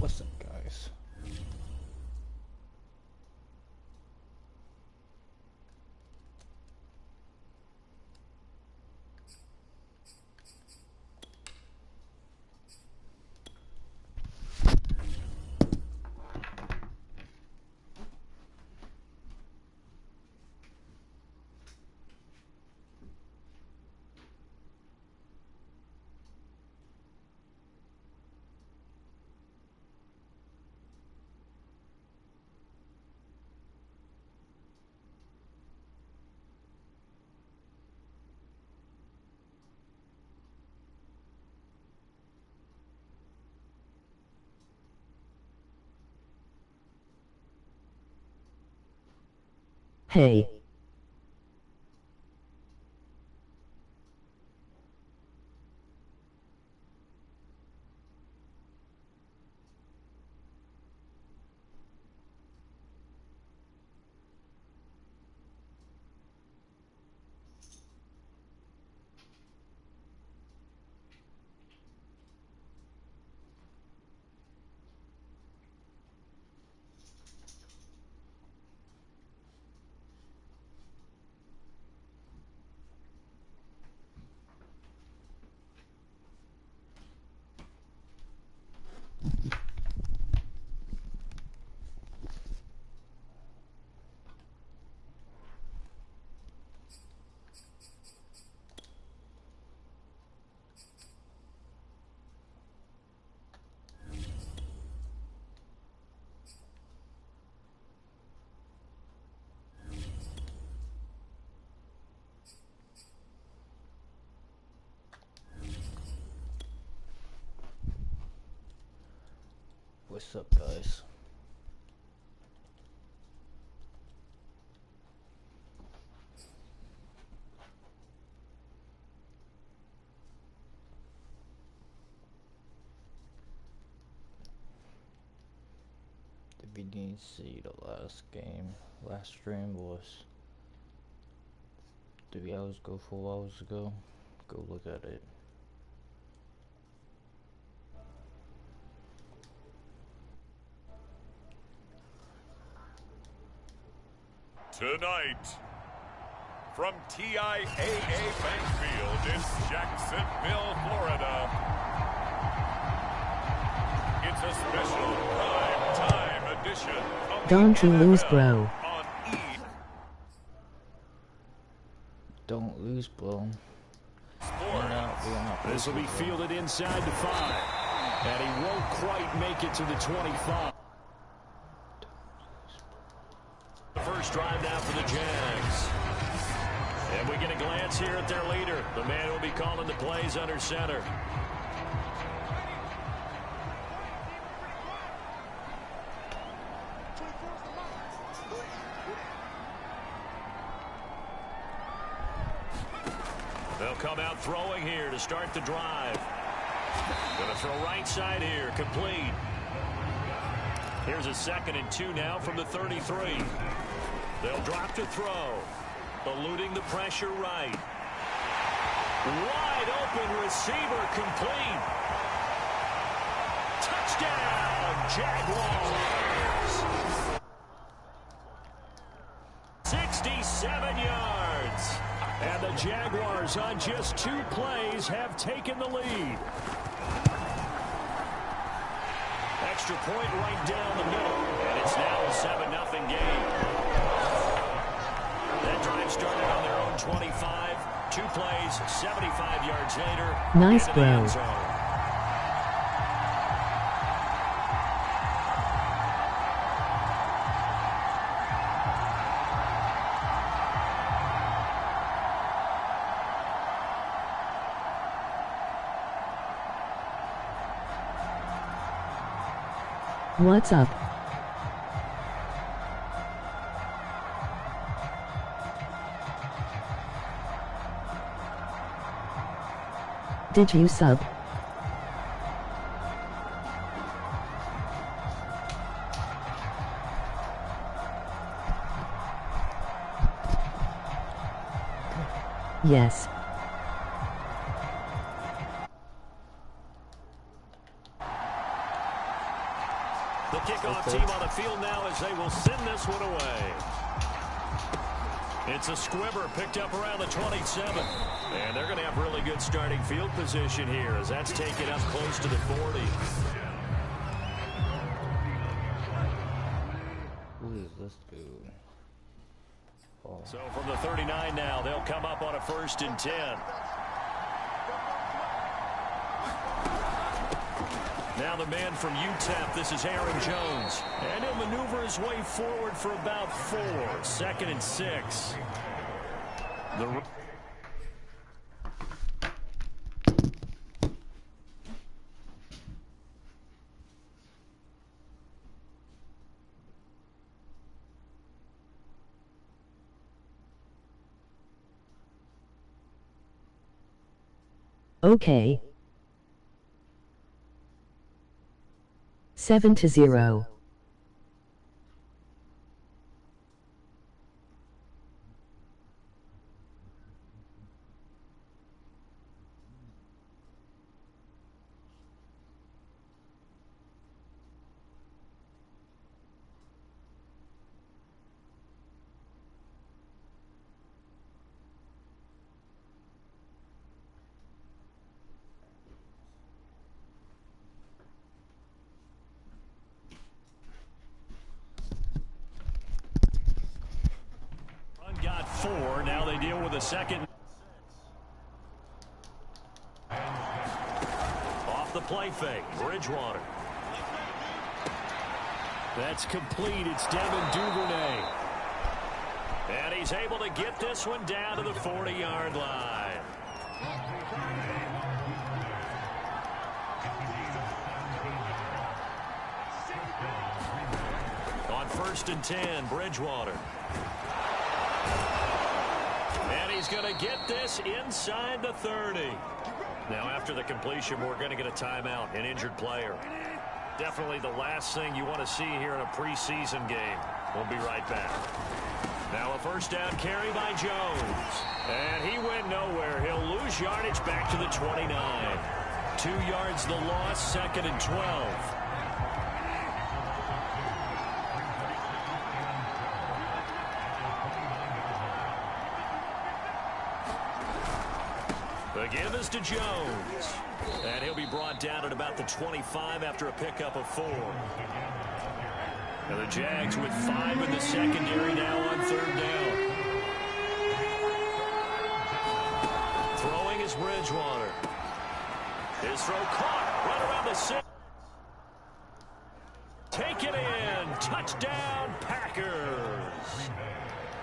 What's up, guys? Hey. What's up, guys? If you didn't see the last stream was 3 hours ago, 4 hours ago, go look at it. Tonight, from TIAA Bank Field in Jacksonville, Florida, it's a special prime time edition of Don't you lose, NFL bro. on E! Don't lose, bro. Sports. This will be fielded inside the 5, and he won't quite make it to the 25. The first drive now for the Jags. And we get a glance here at their leader, the man who will be calling the plays under center. They'll come out throwing here to start the drive. Going to throw right side here, complete. Here's a 2nd and 2 now from the 33. They'll drop to throw. Eluding the pressure right. Wide open receiver complete. Touchdown, Jaguars. 67 yards. And the Jaguars on just 2 plays have taken the lead. Extra point right down the middle. And it's now a 7-0 game. That drive started on their own 25. 2 plays, 75 yards later. Nice, bro. What's up? Did you sub? Yes. The kickoff team on the field now as they will send this one away. It's a squibber picked up around the 27. And they're going to have really good starting field position here as that's taken up close to the 40. Who is this dude? Oh. So from the 39 now, they'll come up on a 1st and 10. Now the man from UTEP, this is Aaron Jones. And he'll maneuver his way forward for about 4. 2nd and 6. Okay. 7-0. Got 4. Now they deal with a 2nd. Off the play fake. Bridgewater. That's complete. It's Devin Duvernay. And he's able to get this one down to the 40-yard line. On 1st and 10, Bridgewater. And he's going to get this inside the 30. Now, after the completion, we're going to get a timeout, an injured player. Definitely the last thing you want to see here in a preseason game. We'll be right back. Now a 1st down carry by Jones. And he went nowhere. He'll lose yardage back to the 29. 2 yards the loss, 2nd and 12. The give is to Jones. And he'll be brought down at about the 25 after a pickup of 4. And the Jags with 5 in the secondary now on 3rd down. Throwing is Bridgewater. His throw caught right around the 6. Take it in. Touchdown, Packers.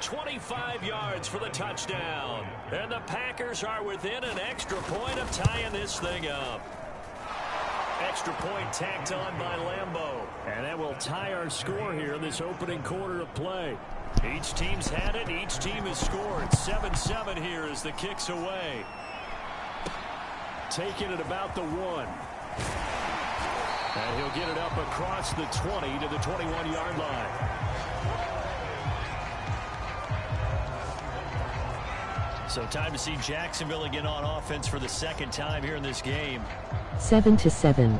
25 yards for the touchdown. And the Packers are within an extra point of tying this thing up. Extra point tacked on by Lambeau. And that will tie our score here in this opening quarter of play. Each team's had it. Each team has scored. 7-7 here as the kick's away. Taking it about the 1. And he'll get it up across the 20 to the 21-yard line. So time to see Jacksonville again on offense for the 2nd time here in this game. 7-7.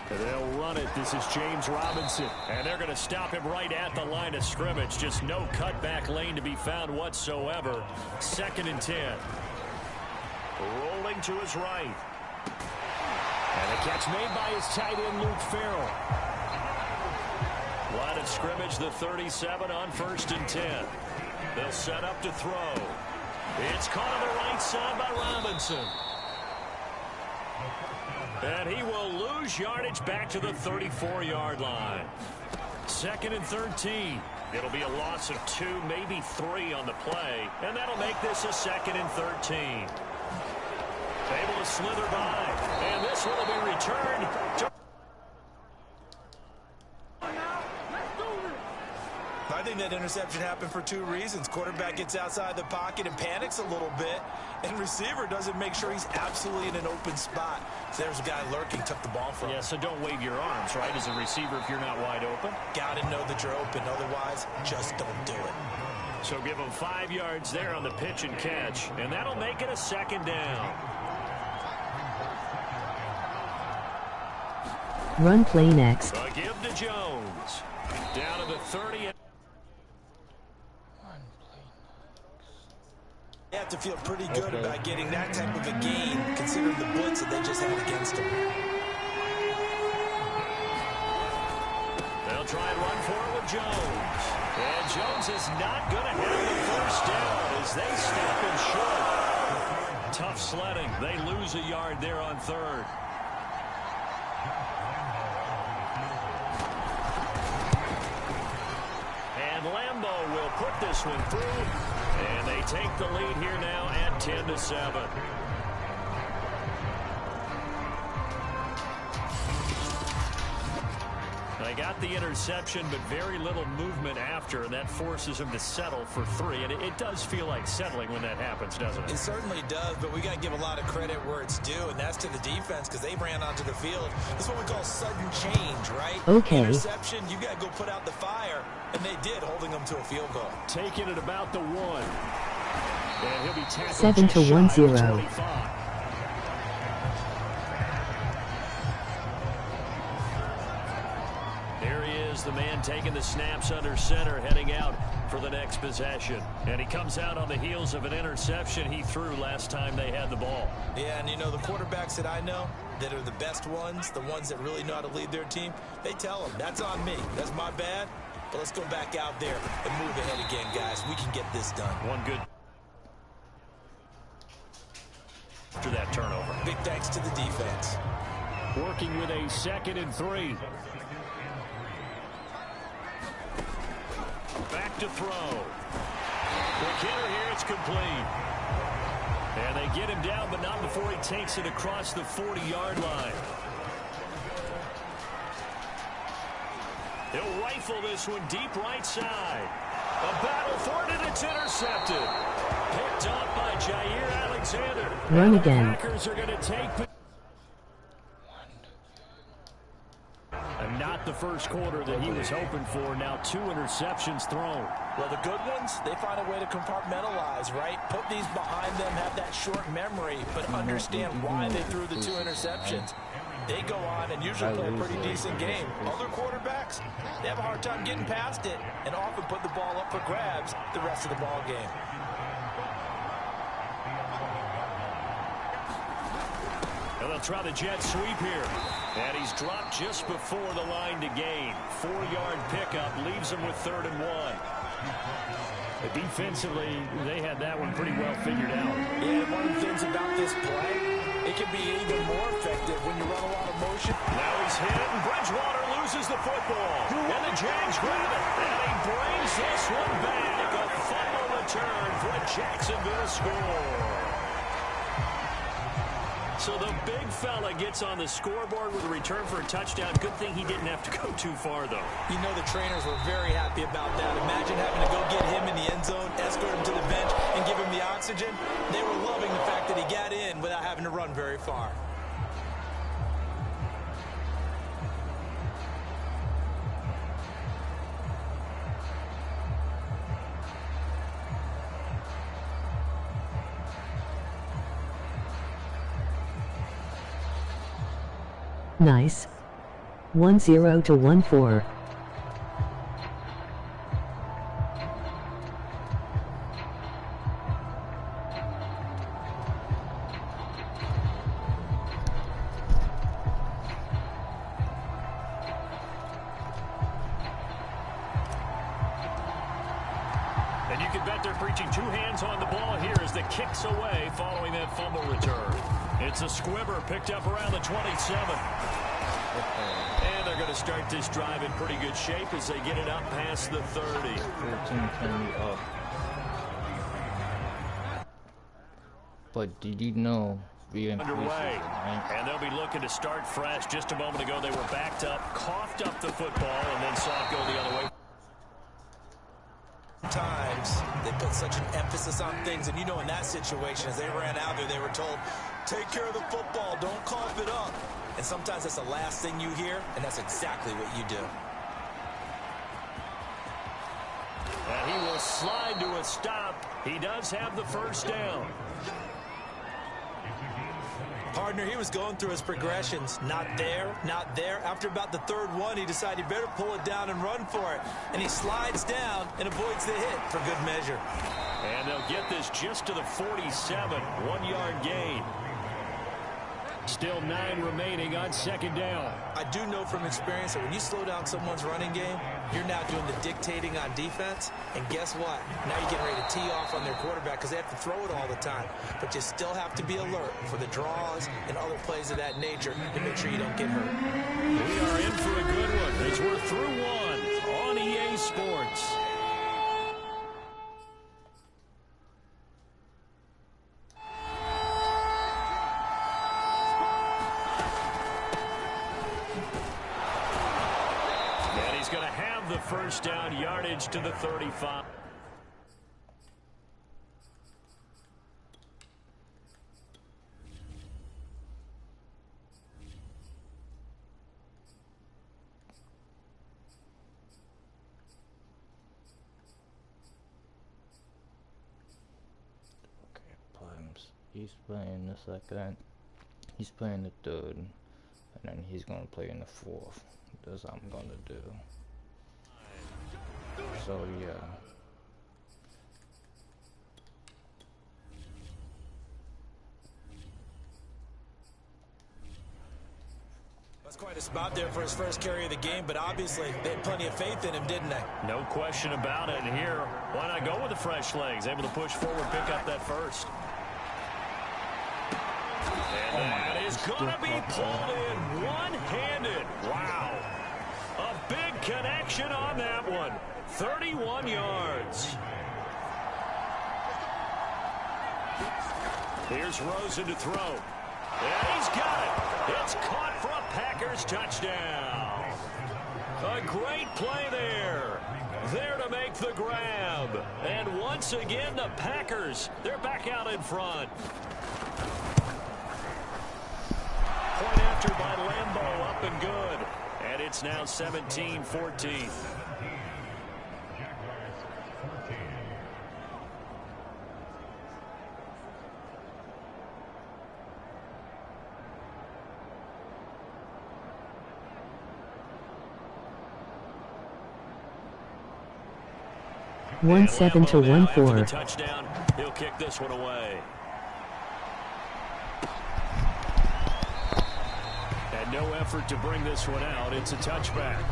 They'll run it. This is James Robinson. And they're going to stop him right at the line of scrimmage. Just no cutback lane to be found whatsoever. 2nd and 10. Rolling to his right. And a catch made by his tight end, Luke Farrell. Line of scrimmage, the 37 on 1st and 10. They'll set up to throw. It's caught on the right side by Robinson. And he will lose yardage back to the 34-yard line. 2nd and 13. It'll be a loss of 2, maybe 3 on the play. And that'll make this a 2nd and 13. Able to slither by. And this will be returned to... I think that interception happened for two reasons. Quarterback gets outside the pocket and panics a little bit, and receiver doesn't make sure he's absolutely in an open spot. So there's a guy lurking, took the ball from him. Yeah, so don't wave your arms, right, as a receiver if you're not wide open. Got to know that you're open. Otherwise, just don't do it. So give him 5 yards there on the pitch and catch, and that'll make it a second down. Run play next. A give to Jones. Down to the 30. They have to feel pretty good about getting that type of a gain, considering the blitz that they just had against them. They'll try and run for it with Jones. And Jones is not going to have the first down as they stop him short. Tough sledding. They lose a yard there on third. And Lambo will put this one through. And they take the lead here now at 10-7. They got the interception, but very little movement after, and that forces him to settle for 3. And it does feel like settling when that happens, doesn't it? It certainly does, but we got to give a lot of credit where it's due, and that's to the defense because they ran onto the field. That's what we call sudden change, right? Okay. Interception, you got to go put out the fire, and they did, holding them to a field goal. Taking it about the 1. And he'll be tackled 7 to 1-0. Here he is, the man taking the snaps under center, heading out for the next possession. And he comes out on the heels of an interception he threw last time they had the ball. Yeah, and you know, the quarterbacks that I know that are the best ones, the ones that really know how to lead their team, they tell them, that's on me, that's my bad, but let's go back out there and move ahead again, guys. We can get this done. One good after that turnover. Big thanks to the defense. Working with a 2nd and 3. Back to throw. McKinnon here, it's complete. And they get him down, but not before he takes it across the 40-yard line. He'll rifle this one deep right side. A battle for it, and it's intercepted. Picked up by Jair Alexander. Run and again. The Packers are going to take... And not the first quarter that he was hoping for. Now 2 interceptions thrown. Well, the good ones, they find a way to compartmentalize, right? Put these behind them, have that short memory, but understand why they threw the 2 interceptions. They go on and usually play a pretty decent game. Other quarterbacks, they have a hard time getting past it and often put the ball up for grabs the rest of the ball game. And they'll try the jet sweep here. And he's dropped just before the line to gain. 4-yard pickup leaves him with 3rd and 1. But defensively, they had that one pretty well figured out. Yeah, one of the things about this play, it can be even more effective when you run a lot of motion. Now he's hit, and Bridgewater loses the football. And the Jags grab it. And he brings this one back. A fumble return for a Jacksonville score. So the big fella gets on the scoreboard with a return for a touchdown. Good thing he didn't have to go too far, though. You know the trainers were very happy about that. Imagine having to go get him in the end zone, escort him to the bench, and give him the oxygen. They were loving the fact that he got in without having to run very far. Nice. 1-0 to 1-4. And you can bet they're preaching 2 hands on the ball here as the kick's away following that fumble return. It's a squibber picked up around the 27. And they're going to start this drive in pretty good shape as they get it up past the 30. 14 can be up. But did you know Underway. Right? And they'll be looking to start fresh. Just a moment ago, they were backed up, coughed up the football, and then saw it go the other way. put such an emphasis on things. And you know, in that situation, as they ran out there, they were told, take care of the football, don't cough it up. And sometimes that's the last thing you hear, and that's exactly what you do. And he will slide to a stop. He does have the first down. Partner, he was going through his progressions. Not there, not there. After about the third one, he decided he better pull it down and run for it. And he slides down and avoids the hit for good measure. And they'll get this just to the 47, 1-yard gain. Still 9 remaining on second down. I do know from experience that when you slow down someone's running game, you're now doing the dictating on defense. And guess what? Now you're getting ready to tee off on their quarterback because they have to throw it all the time. But you still have to be alert for the draws and other plays of that nature to make sure you don't get hurt. We are in for a good one as we're through one on EA Sports. First down, yardage to the 35. He's playing the second. He's playing the third. And then he's going to play in the fourth. That's what I'm going to do. So yeah. That's quite a spot there for his first carry of the game, but obviously they had plenty of faith in him, didn't they? No question about it. And here, why not go with the fresh legs? Able to push forward, pick up that first. And that is going to be pulled in one-handed. Wow. A big connection on that one. 31 yards. Here's Rosen to throw. And he's got it. It's caught for a Packers touchdown. A great play there. There to make the grab. And once again, the Packers, they're back out in front. Point after by Lambeau, up and good. And it's now 17-14. One 7 to 1 4. Touchdown. He'll kick this one away. And no effort to bring this one out. It's a touchback.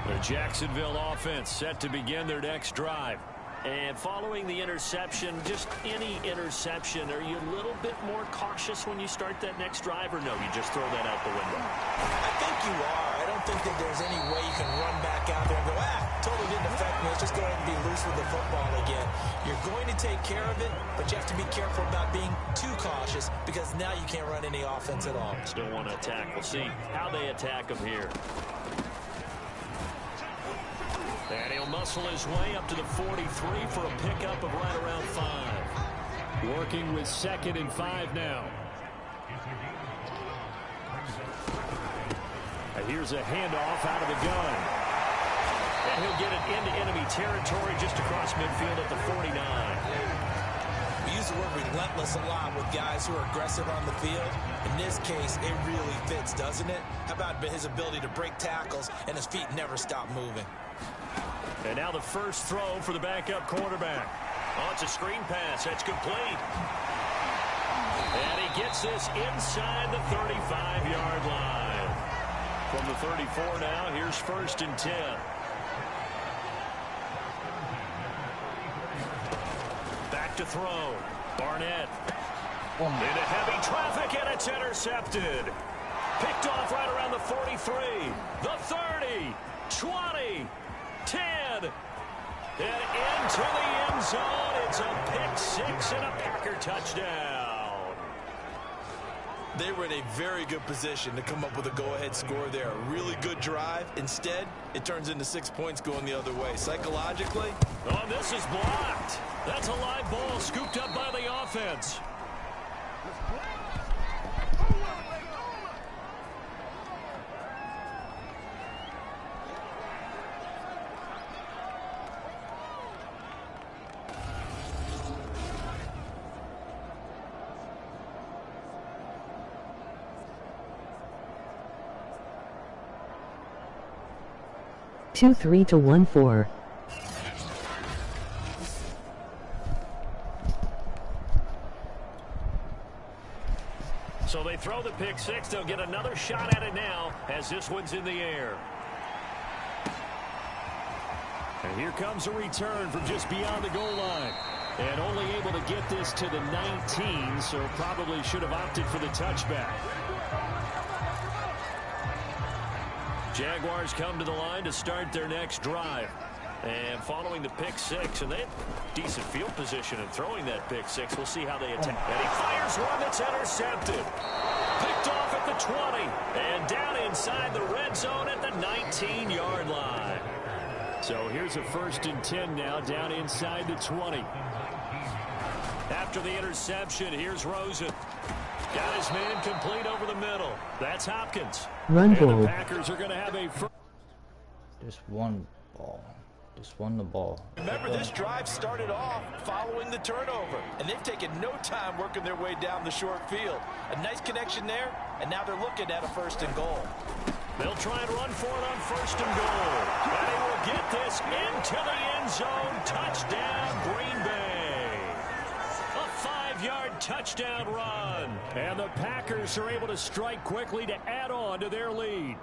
The Jacksonville offense set to begin their next drive. And following the interception, just any interception, are you a little bit more cautious when you start that next drive, or no, you just throw that out the window? I think you are. I don't think that there's any way you can run back out there and go, totally didn't affect me. Let's just go ahead and be loose with the football again. You're going to take care of it, but you have to be careful about being too cautious because now you can't run any offense at all. Still want to attack. We'll see how they attack him here. And he'll muscle his way up to the 43 for a pickup of right around 5. Working with 2nd and 5 now. And here's a handoff out of the gun. And he'll get it into enemy territory just across midfield at the 49. We use the word relentless a lot with guys who are aggressive on the field. In this case, it really fits, doesn't it? How about his ability to break tackles and his feet never stop moving? And now the first throw for the backup quarterback. Oh, it's a screen pass. That's complete. And he gets this inside the 35-yard line. From the 34 now, here's 1st and 10. Back to throw. Barnett. Into heavy traffic, and it's intercepted. Picked off right around the 43. The 30. 20. 10. And into the end zone. It's a pick 6 and a Packer touchdown. They were in a very good position to come up with a go-ahead score there. A really good drive. Instead, it turns into 6 points going the other way. Psychologically. Oh, this is blocked. That's a live ball scooped up by the offense. Two 3 to 1 4. So they throw the pick six. They'll get another shot at it now as this one's in the air. And here comes a return from just beyond the goal line. And only able to get this to the 19, so probably should have opted for the touchback. Jaguars come to the line to start their next drive. And following the pick six, and they have decent field position in throwing that pick six. We'll see how they attack. And he fires one that's intercepted. Picked off at the 20. And down inside the red zone at the 19-yard line. So here's a 1st and 10 now down inside the 20. After the interception, here's Rosen. Got his man complete over the middle. That's Hopkins. Run and ball. the Packers are going to have a Just one ball. Just won the ball. Remember, this drive started off following the turnover, and they've taken no time working their way down the short field. A nice connection there, and now they're looking at a 1st and goal. They'll try and run for it on 1st and goal. And he will get this into the end zone. Touchdown, Green Bay. A 5-yard touchdown run. And the Packers are able to strike quickly to add on to their lead.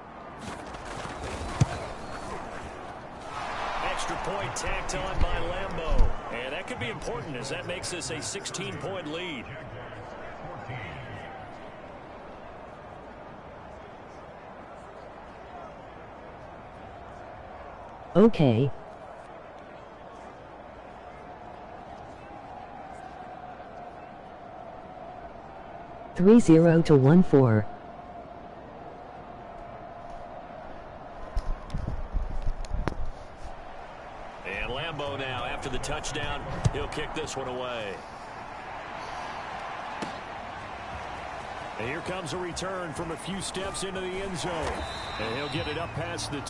Extra point tacked on by Lambeau. And that could be important as that makes this a 16-point lead. Okay. Three 0 to 1 4. And Lambeau now, after the touchdown, he'll kick this one away. And here comes a return from a few steps into the end zone. And he'll get it up past the...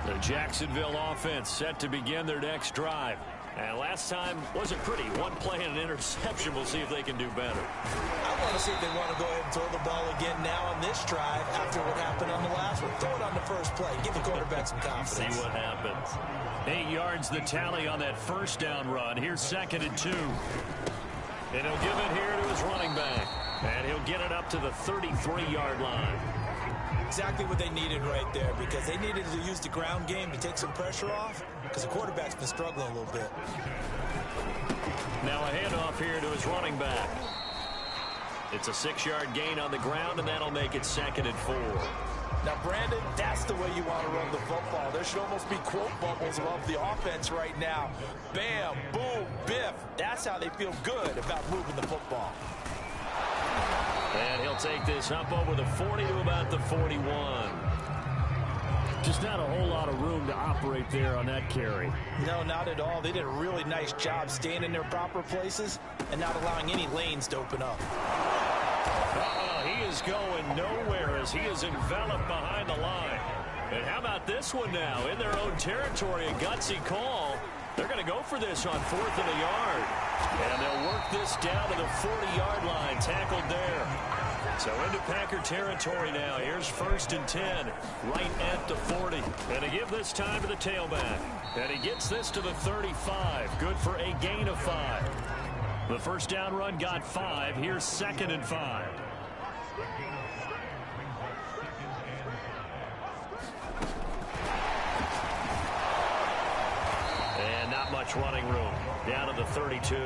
The Jacksonville offense set to begin their next drive. And last time wasn't pretty. One play and an interception. We'll see if they can do better. I want to see if they want to go ahead and throw the ball again now on this drive after what happened on the last one. Throw it on the first play. Give the quarterback some confidence. See what happens. 8 yards the tally on that 1st down run. Here's 2nd and 2. And he'll give it here to his running back. And he'll get it up to the 33-yard line. Exactly what they needed right there, because they needed to use the ground game to take some pressure off, because the quarterback's been struggling a little bit. Now a handoff here to his running back. It's a 6-yard gain on the ground, and that'll make it 2nd and 4. Now, Brandon, that's the way you want to run the football. There should almost be quote bubbles above the offense right now. Bam, boom, biff. That's how they feel good about moving the football. And he'll take this up over the 40 to about the 41. Just not a whole lot of room to operate there on that carry. No, not at all. They did a really nice job staying in their proper places and not allowing any lanes to open up. He is going nowhere as he is enveloped behind the line. And how about this one now? In their own territory, a gutsy call. They're going to go for this on 4th and a yard. And they'll work this down to the 40-yard line, tackled there. So into Packer territory now. Here's 1st and 10, right at the 40. And to give this time to the tailback. And he gets this to the 35. Good for a gain of 5. The 1st down run got 5. Here's 2nd and 5. And not much running room. Down to the 32.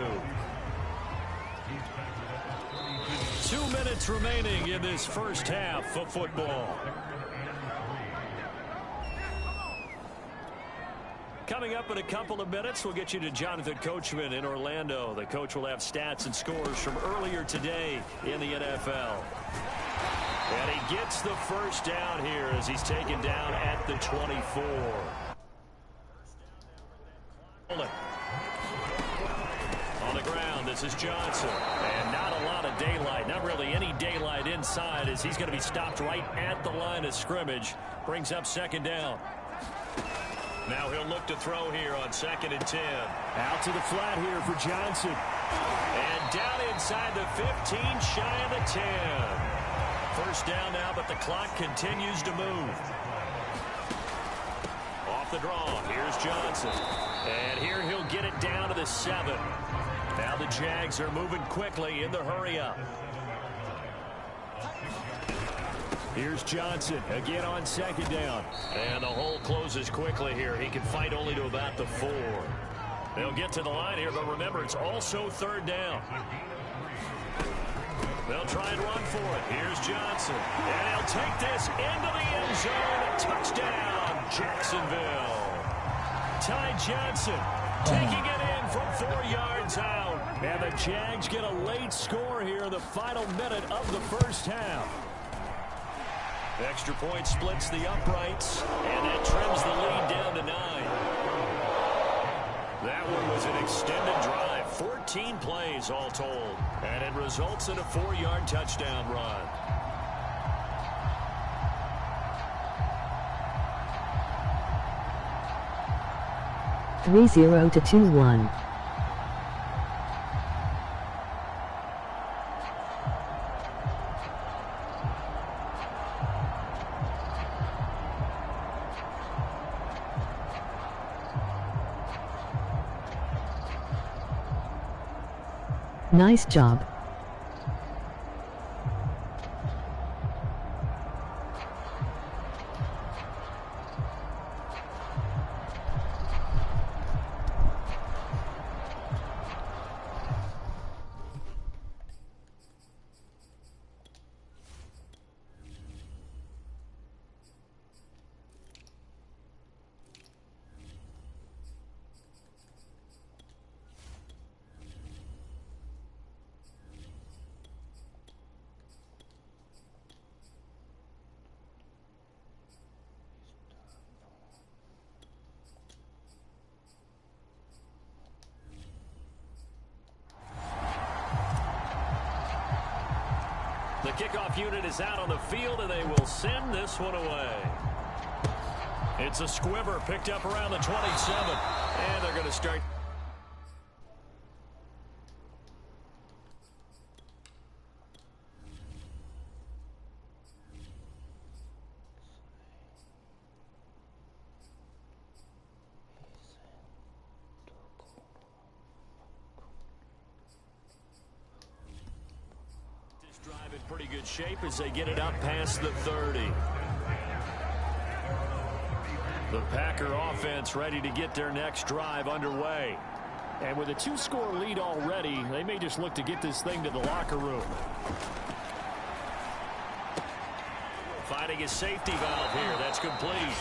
2 minutes remaining in this first half of football. Coming Coming up in a couple of minutes, we'll get you to Jonathan Coachman in Orlando. The coach will have stats and scores from earlier today in the NFL. And he gets the first down here as he's taken down at the 24. On the ground, this is Johnson. And not a lot of daylight, not really any daylight inside as he's going to be stopped right at the line of scrimmage. Brings up second down. Now he'll look to throw here on 2nd and 10. Out to the flat here for Johnson. And down inside the 15, shy of the 10. First down now, but the clock continues to move. Off the draw, here's Johnson. And here he'll get it down to the 7. Now the Jags are moving quickly in the hurry-up. Here's Johnson again on 2nd down. And the hole closes quickly here. He can fight only to about the 4. They'll get to the line here, but remember, it's also 3rd down. They'll try and run for it. Here's Johnson. And he'll take this into the end zone. Touchdown, Jacksonville. Ty Johnson taking it in from 4 yards out. And the Jags get a late score here in the final minute of the first half. Extra point splits the uprights, and that trims the lead down to 9. That one was an extended drive, 14 plays all told, and it results in a 4-yard touchdown run. Three 0 to 2-1. Nice job. The kickoff unit is out on the field, and they will send this one away. It's a squibber picked up around the 27, and they're going to start. Drive in pretty good shape as they get it up past the 30. The Packer offense ready to get their next drive underway. And with a 2-score lead already, they may just look to get this thing to the locker room. Finding a safety valve here. That's complete.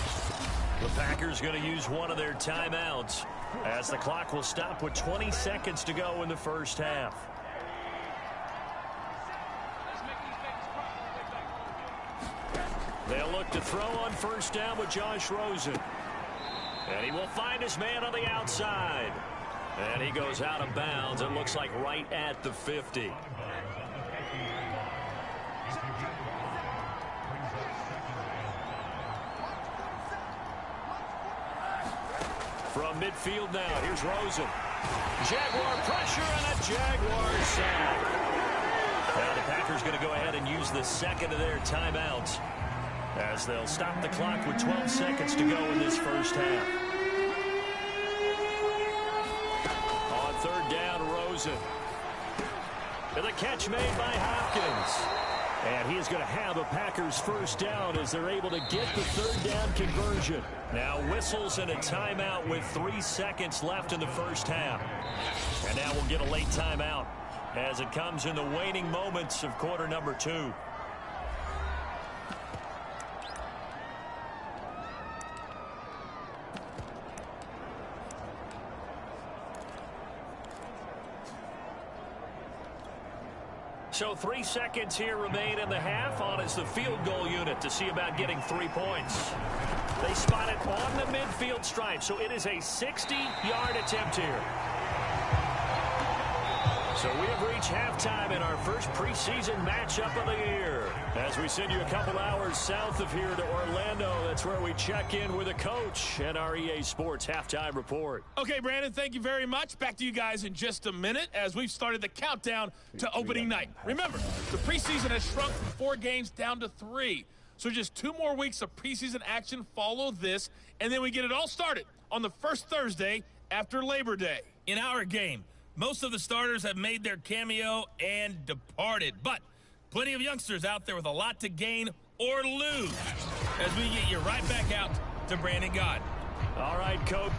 The Packers going to use one of their timeouts as the clock will stop with 20 seconds to go in the first half. They'll look to throw on first down with Josh Rosen. And he will find his man on the outside. And he goes out of bounds. It looks like right at the 50. From midfield now, here's Rosen. Jaguar pressure and a Jaguar sack. Now the Packers going to go ahead and use the second of their timeouts, as they'll stop the clock with 12 seconds to go in this first half. On third down, Rosen. And the catch made by Hopkins. And he is going to have a Packers first down as they're able to get the third down conversion. Now whistles and a timeout with 3 seconds left in the first half. And now we'll get a late timeout as it comes in the waning moments of quarter number 2. So 3 seconds here remain in the half. On is the field goal unit to see about getting 3 points. They spot it on the midfield stripe, so it is a 60-yard attempt here. So we have reached halftime in our first preseason matchup of the year. As we send you a couple hours south of here to Orlando, that's where we check in with a coach and our EA Sports halftime report. Okay, Brandon, thank you very much. Back to you guys in just a minute as we've started the countdown to opening night. Remember, the preseason has shrunk from 4 games down to 3. So just 2 more weeks of preseason action follow this, and then we get it all started on the first Thursday after Labor Day. In our game, most of the starters have made their cameo and departed, but plenty of youngsters out there with a lot to gain or lose as we get you right back out to Brandon God. All right, Coach.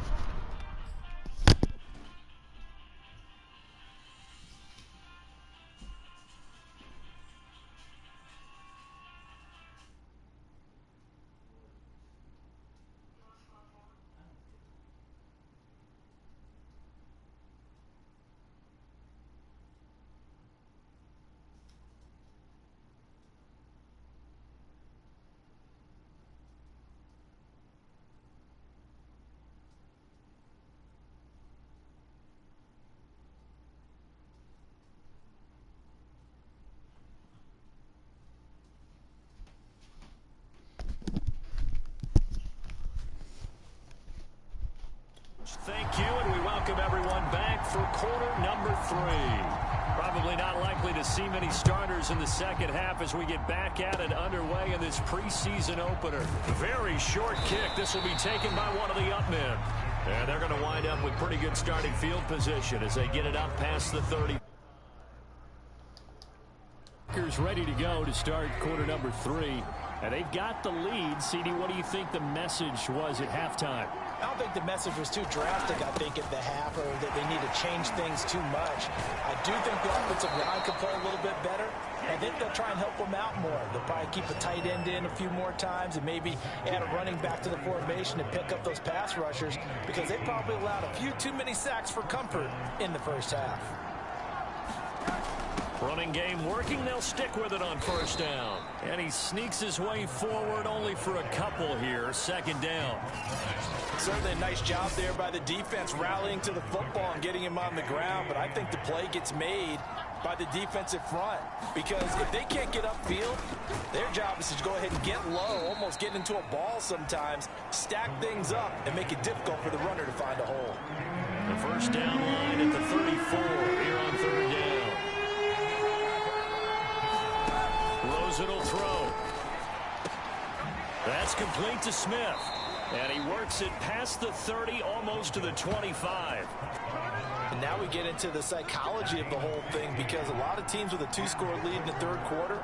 Thank you, and we welcome everyone back for quarter number 3. Probably not likely to see many starters in the second half as we get back at it underway in this preseason opener. Very short kick. This will be taken by one of the up men. And they're going to wind up with pretty good starting field position as they get it up past the 30. Ready to go to start quarter number 3. And they've got the lead. CD, what do you think the message was at halftime? I don't think the message was too drastic, I think, at the half, or that they need to change things too much. I do think the offensive line could play a little bit better. I think they'll try and help them out more. They'll probably keep a tight end in a few more times and maybe add a running back to the formation and pick up those pass rushers because they probably allowed a few too many sacks for comfort in the first half. Running game working. They'll stick with it on first down. And he sneaks his way forward only for a couple here. Second down. Certainly a nice job there by the defense rallying to the football and getting him on the ground. But I think the play gets made by the defensive front because if they can't get upfield, their job is to go ahead and get low, almost get into a ball sometimes, stack things up, and make it difficult for the runner to find a hole. The first down line at the 34 here on third down. Rosen will throw. That's complete to Smith. And he works it past the 30, almost to the 25. And now we get into the psychology of the whole thing because a lot of teams with a 2-score lead in the third quarter,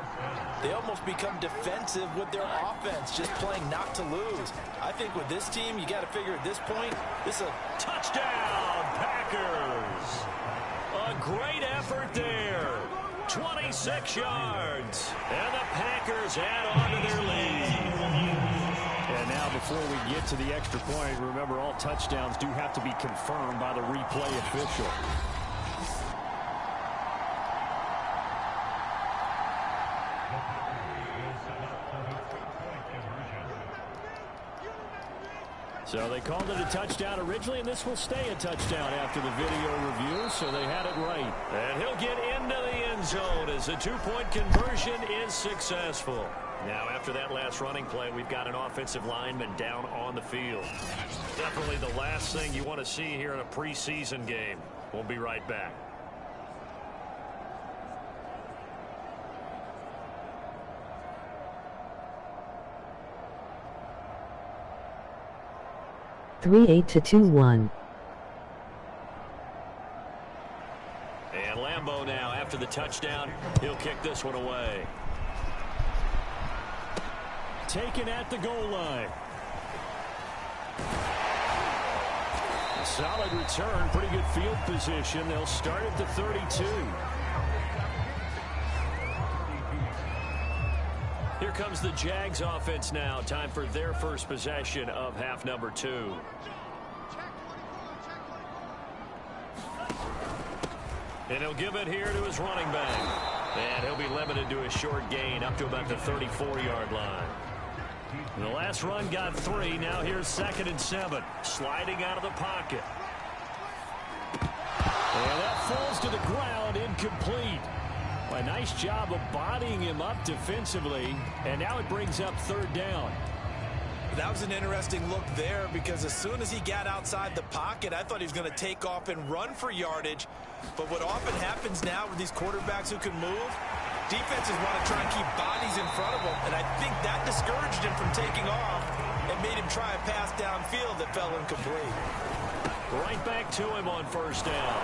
they almost become defensive with their offense, just playing not to lose. I think with this team, you got to figure at this point, this is a touchdown, Packers. A great effort there. 26 yards. And the Packers add on to their lead. And now before we get to the extra point, remember all touchdowns do have to be confirmed by the replay official. So they called it a touchdown originally, and this will stay a touchdown after the video review, so they had it right. And he'll get into the end zone as the two-point conversion is successful. Now, after that last running play, we've got an offensive lineman down on the field. Definitely the last thing you want to see here in a preseason game. We'll be right back. Three 8 to 2-1. And Lambeau now, after the touchdown, he'll kick this one away. Taken at the goal line. A solid return, pretty good field position. They'll start at the 32. Here comes the Jags offense now. Time for their first possession of half number 2. And he'll give it here to his running back. And he'll be limited to a short gain up to about the 34-yard line. The last run got 3. Now here's 2nd and 7. Sliding out of the pocket. And that falls to the ground, incomplete. A nice job of bodying him up defensively. And now it brings up 3rd down. That was an interesting look there because as soon as he got outside the pocket, I thought he was going to take off and run for yardage. But what often happens now with these quarterbacks who can move, defenses want to try and keep bodies in front of them. And I think that discouraged him from taking off and made him try a pass downfield that fell incomplete. Right back to him on 1st down.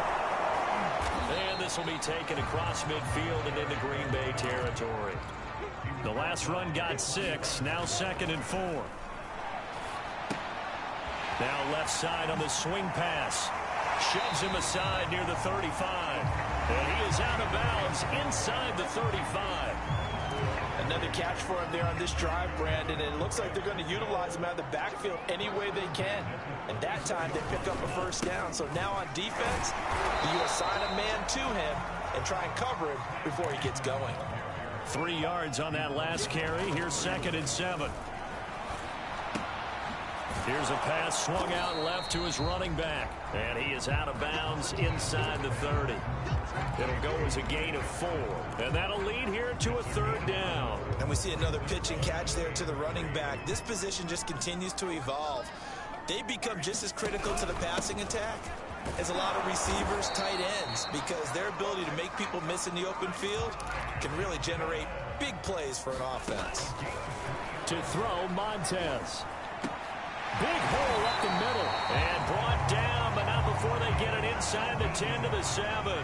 And this will be taken across midfield and into Green Bay territory. The last run got 6. Now 2nd and 4. Now left side on the swing pass. Shoves him aside near the 35. And he is out of bounds inside the 35. Another catch for him there on this drive, Brandon. And it looks like they're going to utilize him out of the backfield any way they can. And that time they pick up a 1st down. So now on defense, you assign a man to him and try and cover him before he gets going. 3 yards on that last carry. Here's 2nd and 7. Here's a pass swung out left to his running back. And he is out of bounds inside the 30. It'll go as a gain of 4. And that'll lead here to a 3rd down. And we see another pitch and catch there to the running back. This position just continues to evolve. They become just as critical to the passing attack as a lot of receivers, tight ends, because their ability to make people miss in the open field can really generate big plays for an offense. To throw, Montez. Big hole up the middle. And brought down, but not before they get it inside the 10 to the 7.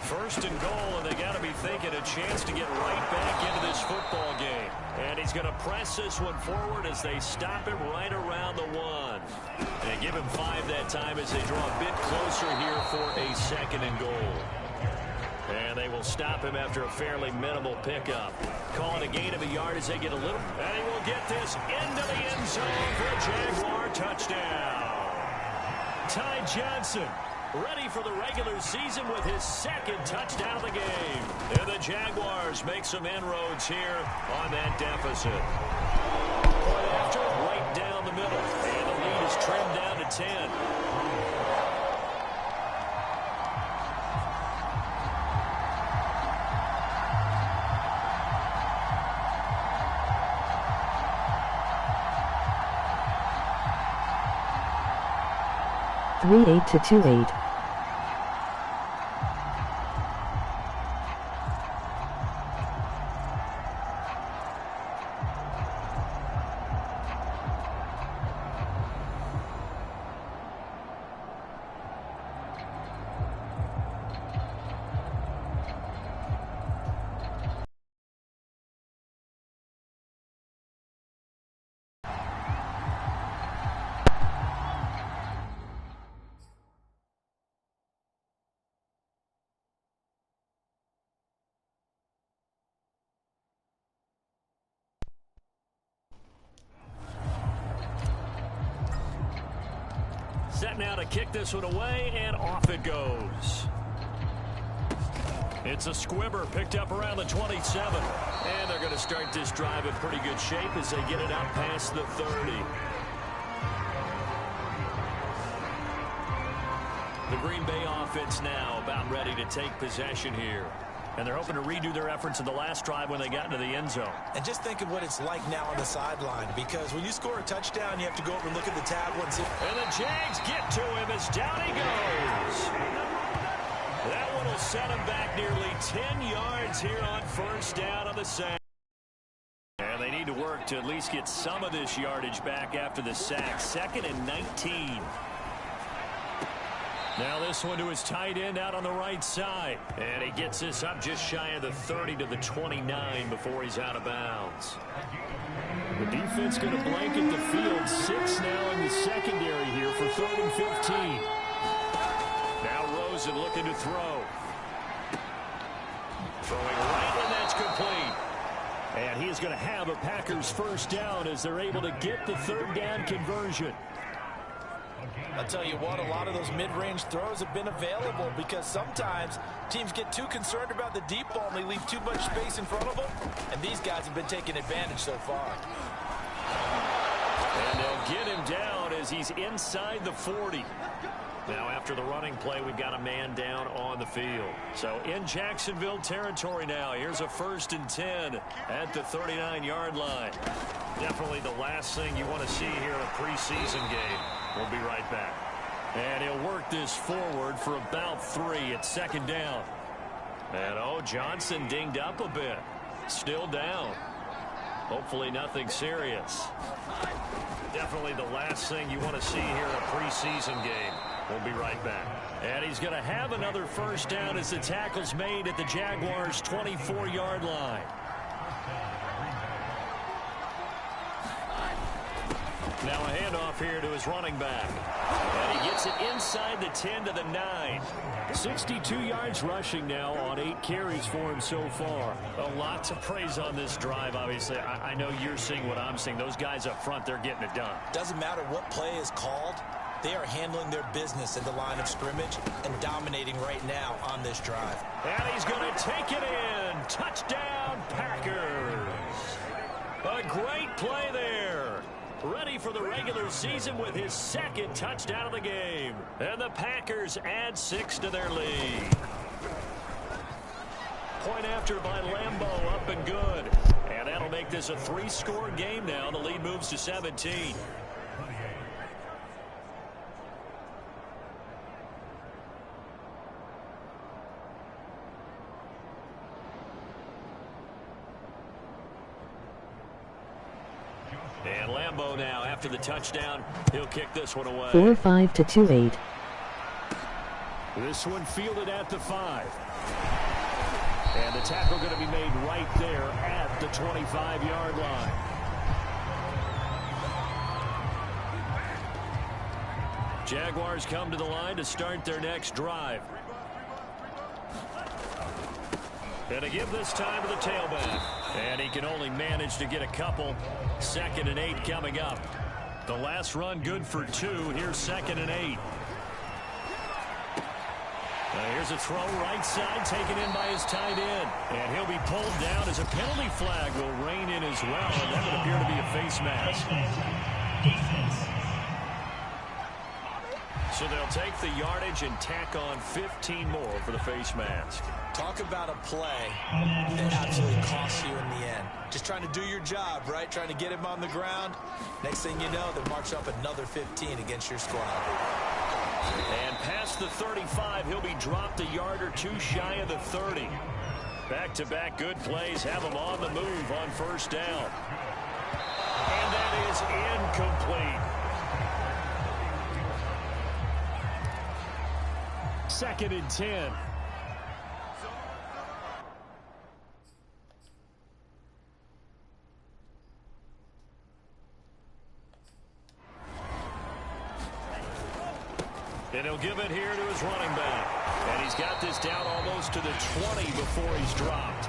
1st and goal, and they got to be thinking a chance to get right back into this football game. And he's going to press this one forward as they stop him right around the 1. And give him 5 that time as they draw a bit closer here for a 2nd and goal. And they will stop him after a fairly minimal pickup. Calling a gain of a yard as they get a little. And he will get this into the end zone for a Jaguar touchdown. Ty Johnson ready for the regular season with his 2nd touchdown of the game. And the Jaguars make some inroads here on that deficit. Point after, right down the middle. And the lead is trimmed down to 10. (3-8 to 2-8). Set now to kick this one away, and off it goes. It's a squibber picked up around the 27. And they're going to start this drive in pretty good shape as they get it out past the 30. The Green Bay offense now about ready to take possession here. And they're hoping to redo their efforts in the last drive when they got into the end zone. And just think of what it's like now on the sideline, because when you score a touchdown, you have to go over and look at the tab once. And the Jags get to him as down he goes. That one will set him back nearly 10 yards here on 1st down on the sack. And they need to work to at least get some of this yardage back after the sack. 2nd and 19. Now this one to his tight end out on the right side. And he gets this up just shy of the 30 to the 29 before he's out of bounds. The defense going to blanket the field. 6 now in the secondary here for 3rd and 15. Now Rosen looking to throw. Throwing right, and that's complete. And he is going to have a Packers 1st down as they're able to get the 3rd down conversion. I'll tell you what, a lot of those mid-range throws have been available because sometimes teams get too concerned about the deep ball and they leave too much space in front of them, and these guys have been taking advantage so far. And they'll get him down as he's inside the 40. Now, after the running play, we've got a man down on the field. So, in Jacksonville territory now, here's a 1st and 10 at the 39-yard line. Definitely the last thing you want to see here in a preseason game. We'll be right back. And he'll work this forward for about 3 at 2nd down. And, Johnson dinged up a bit. Still down. Hopefully nothing serious. Definitely the last thing you want to see here in a preseason game. We'll be right back. And he's going to have another 1st down as the tackle's made at the Jaguars' 24-yard line. Now a handoff here to his running back. And he gets it inside the 10 to the 9. 62 yards rushing now on 8 carries for him so far. A lot to praise on this drive, obviously. I know you're seeing what I'm seeing. Those guys up front, they're getting it done. Doesn't matter what play is called. They are handling their business at the line of scrimmage and dominating right now on this drive. And he's going to take it in. Touchdown, Packers. A great play there. Ready for the regular season with his 2nd touchdown of the game. And the Packers add 6 to their lead. Point after by Lambeau, up and good. And that'll make this a 3-score game now. The lead moves to 17. And Lambeau now, after the touchdown, he'll kick this one away. 4-5 to 2-8. This one fielded at the 5. And the tackle going to be made right there at the 25-yard line. Jaguars come to the line to start their next drive. And a give this time to the tailback. And he can only manage to get a couple. 2nd and 8 coming up. The last run good for 2. Here's 2nd and 8. Here's a throw right side taken in by his tight end. And he'll be pulled down as a penalty flag will rein in as well. And that would appear to be a face mask. So they'll take the yardage and tack on 15 more for the face mask. Talk about a play that absolutely costs you in the end. Just trying to do your job, right? Trying to get him on the ground. Next thing you know, they march up another 15 against your squad. And past the 35, he'll be dropped a yard or 2 shy of the 30. Back-to-back good plays have him on the move on 1st down. And that is incomplete. 2nd and 10. And he'll give it here to his running back. And he's got this down almost to the 20 before he's dropped.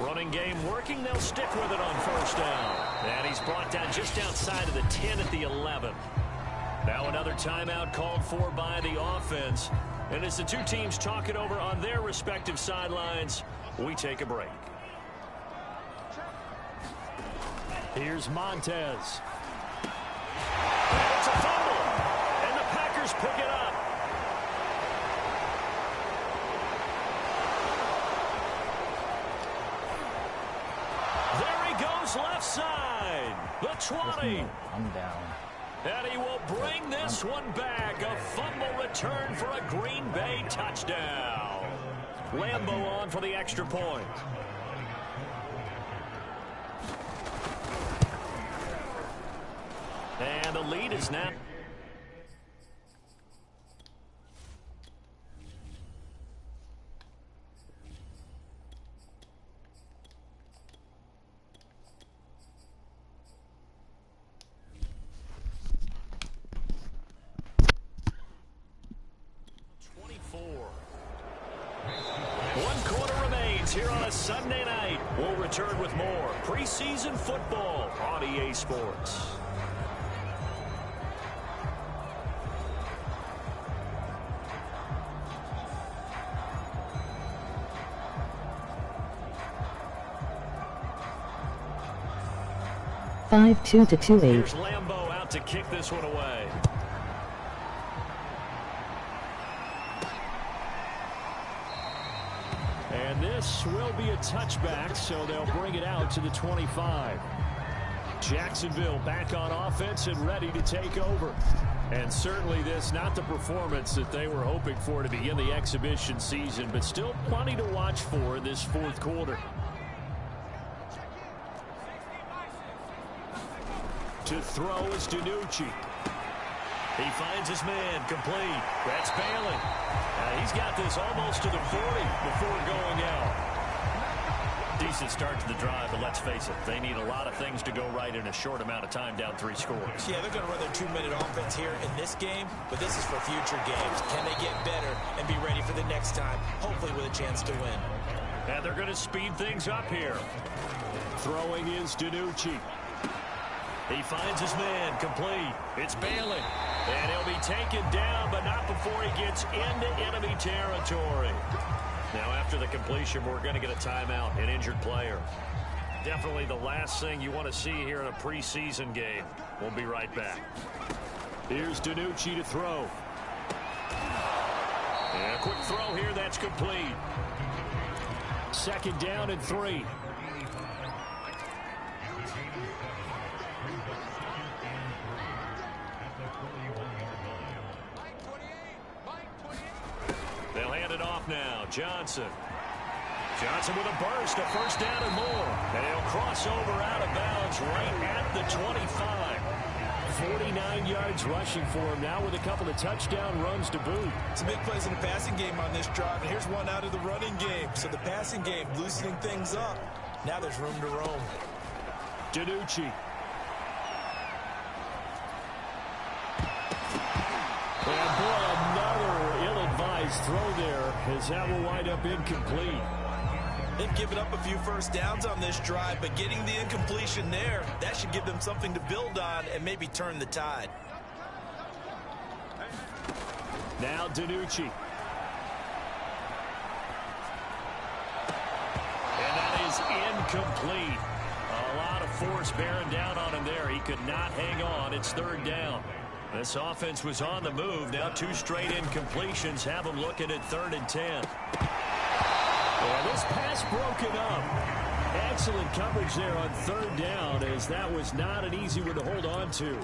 Running game working. They'll stick with it on 1st down. And he's brought down just outside of the 10 at the 11. Now another timeout called for by the offense. And as the two teams talk it over on their respective sidelines, we take a break. Here's Montez. It's a fumble. And the Packers pick it up. There he goes left side. The 20. I'm down. And he will bring this one back. A fumble return for a Green Bay touchdown. Lambeau on for the extra point. And the lead is now. return with more preseason football on EA Sports. Five two to 2-8. Here's Lambo out to kick this one away. And this will be a touchback, so they'll bring it out to the 25. Jacksonville back on offense and ready to take over. And certainly this not the performance that they were hoping for to begin the exhibition season, but still plenty to watch for in this fourth quarter. To throw is DiNucci. He finds his man complete. That's Bailey. He's got this almost to the 40 before going out. Decent start to the drive, but let's face it, they need a lot of things to go right in a short amount of time, down 3 scores. Yeah, they're going to run their 2-minute offense here in this game, but this is for future games. Can they get better and be ready for the next time, hopefully with a chance to win? And they're going to speed things up here. Throwing is DiNucci. He finds his man complete. It's Bailey. And he'll be taken down, but not before he gets into enemy territory. Now, after the completion, we're going to get a timeout, an injured player. Definitely the last thing you want to see here in a preseason game. We'll be right back. Here's DiNucci to throw. And a quick throw here, that's complete. 2nd down and 3. They'll hand it off now. Johnson with a burst, a 1st down and more. And he'll cross over out of bounds right at the 25. 49 yards rushing for him now with a couple of touchdown runs to boot. Some big plays in the passing game on this drive, and here's one out of the running game. So the passing game loosening things up. Now there's room to roam. DiNucci. And boy, another ill-advised throw there, as that will wind up incomplete. They've given up a few 1st downs on this drive, but getting the incompletion there, that should give them something to build on and maybe turn the tide. Now DiNucci. And that is incomplete. A lot of force bearing down on him there. He could not hang on. It's 3rd down. This offense was on the move. Now 2 straight incompletions have them looking at 3rd and 10. Well, this pass broken up. Excellent coverage there on 3rd down, as that was not an easy one to hold on to.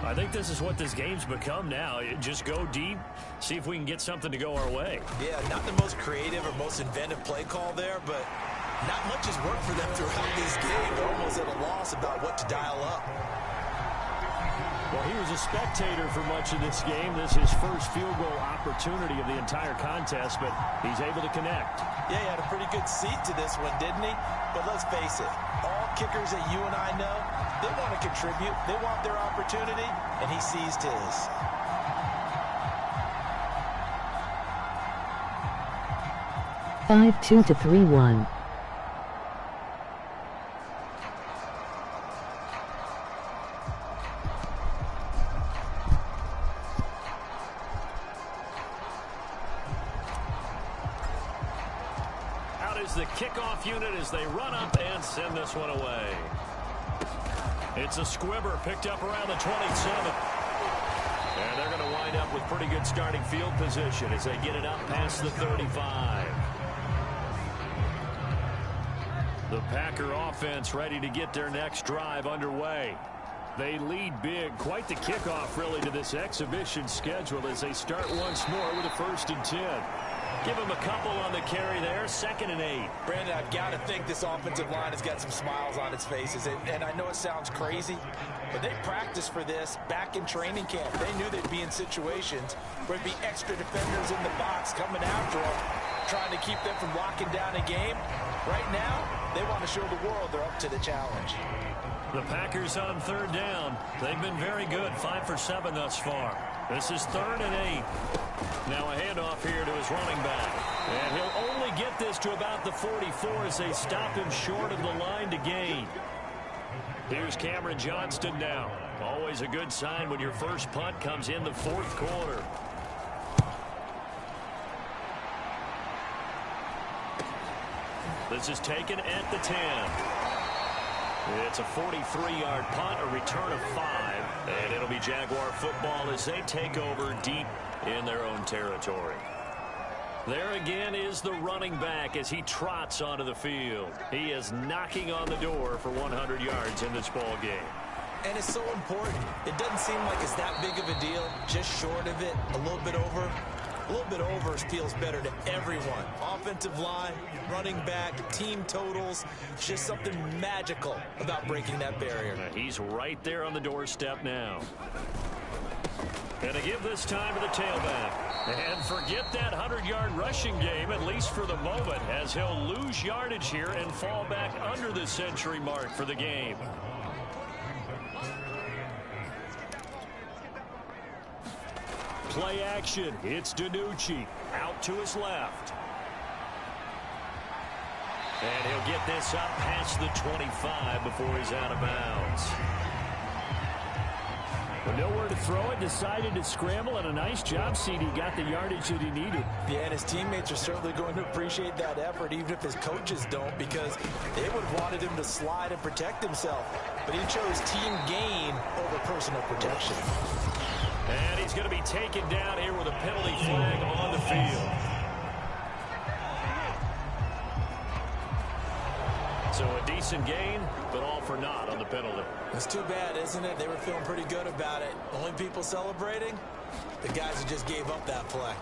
I think this is what this game's become now. Just go deep, see if we can get something to go our way. Yeah, not the most creative or most inventive play call there, but not much has worked for them throughout this game. They're almost at a loss about what to dial up. Well, he was a spectator for much of this game. This is his first field goal opportunity of the entire contest, but he's able to connect. Yeah, he had a pretty good seat to this one, didn't he? But let's face it, all kickers that you and I know, they want to contribute. They want their opportunity, and he seized his. Five 2 to 3-1. The kickoff unit as they run up and send this one away. It's a squibber picked up around the 27. And they're going to wind up with pretty good starting field position as they get it up past the 35. The Packer offense ready to get their next drive underway. They lead big. Quite the kickoff, really, to this exhibition schedule as they start once more with a 1st and 10. Give him a couple on the carry there. 2nd and 8. Brandon, I've got to think this offensive line has got some smiles on its faces. And I know it sounds crazy, but they practiced for this back in training camp. They knew they'd be in situations where there'd be extra defenders in the box coming after them, trying to keep them from locking down a game. Right now, they want to show the world they're up to the challenge. The Packers on 3rd down. They've been very good. 5 for 7 thus far. This is 3rd and 8. Now a handoff here to his running back. And he'll only get this to about the 44 as they stop him short of the line to gain. Here's Cameron Johnston now. Always a good sign when your first punt comes in the fourth quarter. This is taken at the 10. It's a 43-yard punt, a return of 5, and it'll be Jaguar football as they take over deep in their own territory. There again is the running back as he trots onto the field. He is knocking on the door for 100 yards in this ball game. And it's so important. It doesn't seem like it's that big of a deal, just short of it, a little bit over. A little bit over feels better to everyone. Offensive line, running back, team totals, just something magical about breaking that barrier. He's right there on the doorstep now. And to give this time to the tailback. And forget that 100-yard rushing game, at least for the moment, as he'll lose yardage here and fall back under the century mark for the game. Play action. It's DiNucci out to his left. And he'll get this up past the 25 before he's out of bounds. But nowhere to throw it, decided to scramble, and a nice job, CD. Got the yardage that he needed. Yeah, and his teammates are certainly going to appreciate that effort, even if his coaches don't, because they would have wanted him to slide and protect himself. But he chose team gain over personal protection. And he's going to be taken down here with a penalty flag on the field. So a decent gain, but all for naught on the penalty. It's too bad, isn't it? They were feeling pretty good about it. Only people celebrating? The guys who just gave up that play.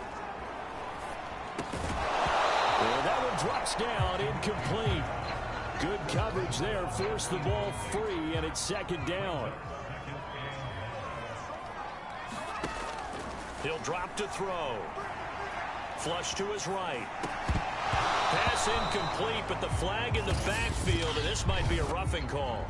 Well, that one drops down, incomplete. Good coverage there, forced the ball free, and it's second down. He'll drop to throw. Flush to his right. Pass incomplete, but the flag in the backfield, and this might be a roughing call.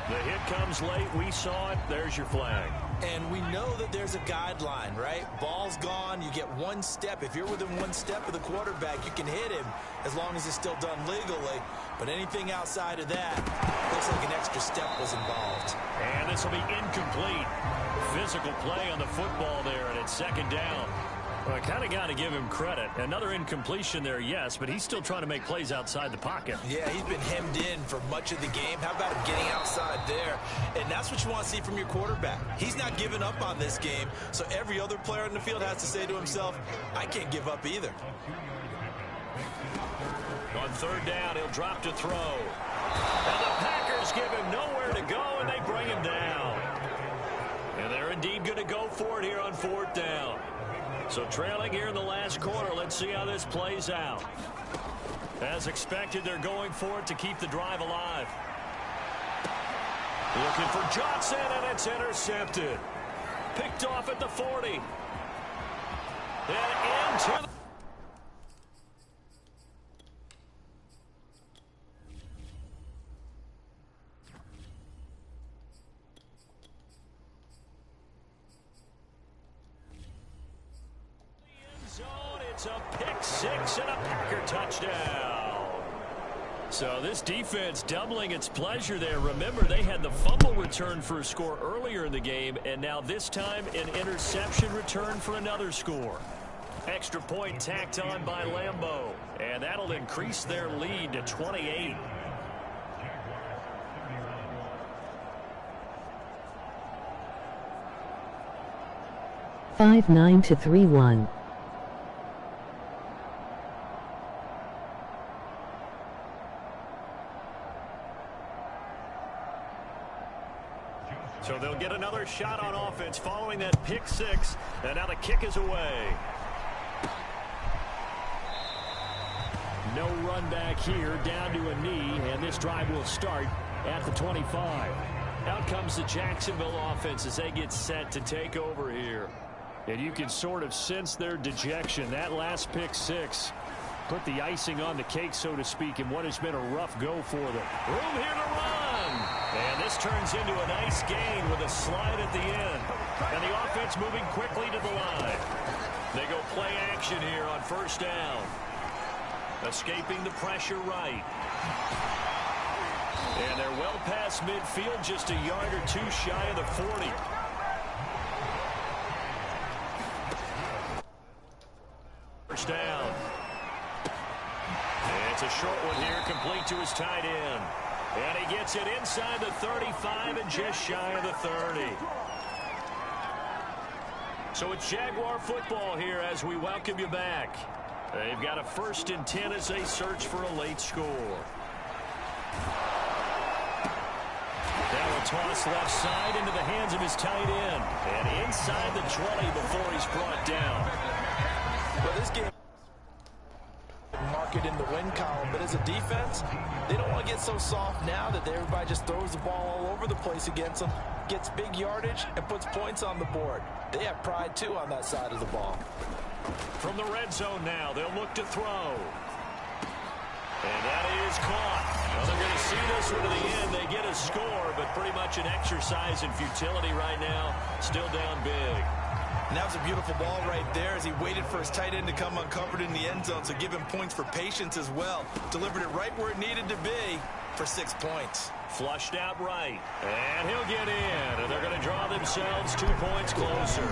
The hit comes late. We saw it. There's your flag. And we know that there's a guideline, right? Ball's gone. You get one step. If you're within one step of the quarterback, you can hit him as long as it's still done legally. But anything outside of that, looks like an extra step was involved. And this will be incomplete. Physical play on the football there, and it's second down. Well, I kind of got to give him credit. Another incompletion there, yes, but he's still trying to make plays outside the pocket. Yeah, he's been hemmed in for much of the game. How about him getting outside there? And that's what you want to see from your quarterback. He's not giving up on this game, so every other player on the field has to say to himself, I can't give up either. On third down, he'll drop to throw. And the Packers give him nowhere to go, and they bring him down. And they're indeed going to go for it here on fourth down. So trailing here in the last quarter, let's see how this plays out. As expected, they're going for it to keep the drive alive. Looking for Johnson, and it's intercepted. Picked off at the 40. And into the... It's a pick six and a Packer touchdown. So this defense doubling its pleasure there. Remember, they had the fumble return for a score earlier in the game, and now this time an interception return for another score. Extra point tacked on by Lambeau, and that'll increase their lead to 28. (5-9 to 3-1). So they'll get another shot on offense following that pick six. And now the kick is away. No run back here, down to a knee, and this drive will start at the 25. Out comes the Jacksonville offense as they get set to take over here. And you can sort of sense their dejection. That last pick six put the icing on the cake, so to speak, in what has been a rough go for them. Room here to run. And this turns into a nice gain with a slide at the end. And the offense moving quickly to the line. They go play action here on first down. Escaping the pressure right. And they're well past midfield, just a yard or two shy of the 40. First down. And it's a short one here, complete to his tight end. And he gets it inside the 35 and just shy of the 30. So it's Jaguar football here as we welcome you back. They've got a 1st and 10 as they search for a late score. Now a toss left side into the hands of his tight end. And inside the 20 before he's brought down. Well, this game market in the win column, but as a defense, they don't want to get so soft now that everybody just throws the ball all over the place against them, gets big yardage, and puts points on the board. They have pride, too, on that side of the ball. From the red zone now, they'll look to throw. And that is caught. Well, they're going to see this one to the end. They get a score, but pretty much an exercise in futility right now. Still down big. And that was a beautiful ball right there as he waited for his tight end to come uncovered in the end zone, so give him points for patience as well. Delivered it right where it needed to be for 6 points. Flushed out right. And he'll get in. And they're going to draw themselves 2 points closer.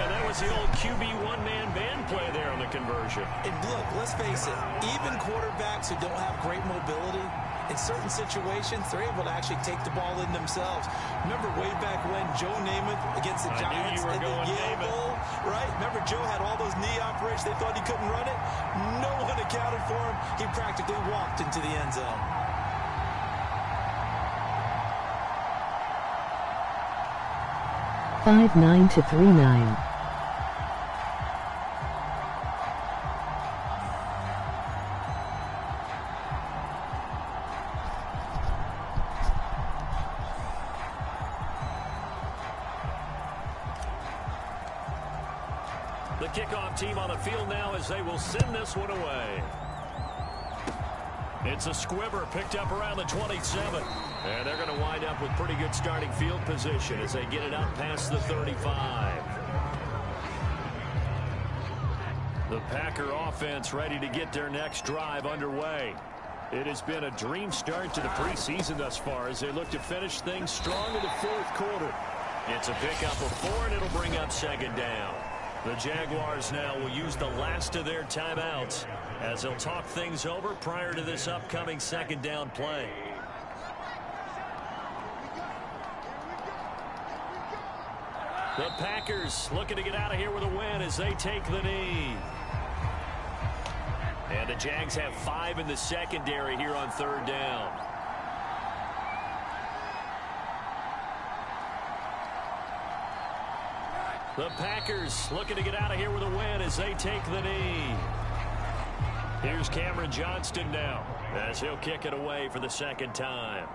And that was the old QB one-man band play there on the conversion. And look, let's face it, even quarterbacks who don't have great mobility, in certain situations, they're able to actually take the ball in themselves. Remember way back when Joe Namath against the Giants in the Yale Bowl, right? Remember Joe had all those knee operations. They thought he couldn't run it. No one accounted for him. He practically walked into the end zone. Five 9 to 3-9. The kickoff team on the field now as they will send this one away. It's a squibber picked up around the 27. And they're going to wind up with pretty good starting field position as they get it out past the 35. The Packer offense ready to get their next drive underway. It has been a dream start to the preseason thus far as they look to finish things strong in the 4th quarter. It's a pickup of 4, and it'll bring up 2nd down. The Jaguars now will use the last of their timeouts as they'll talk things over prior to this upcoming 2nd down play. The Packers looking to get out of here with a win as they take the knee. And the Jags have 5 in the secondary here on 3rd down. The Packers looking to get out of here with a win as they take the knee. Here's Cameron Johnston now as he'll kick it away for the 2nd time.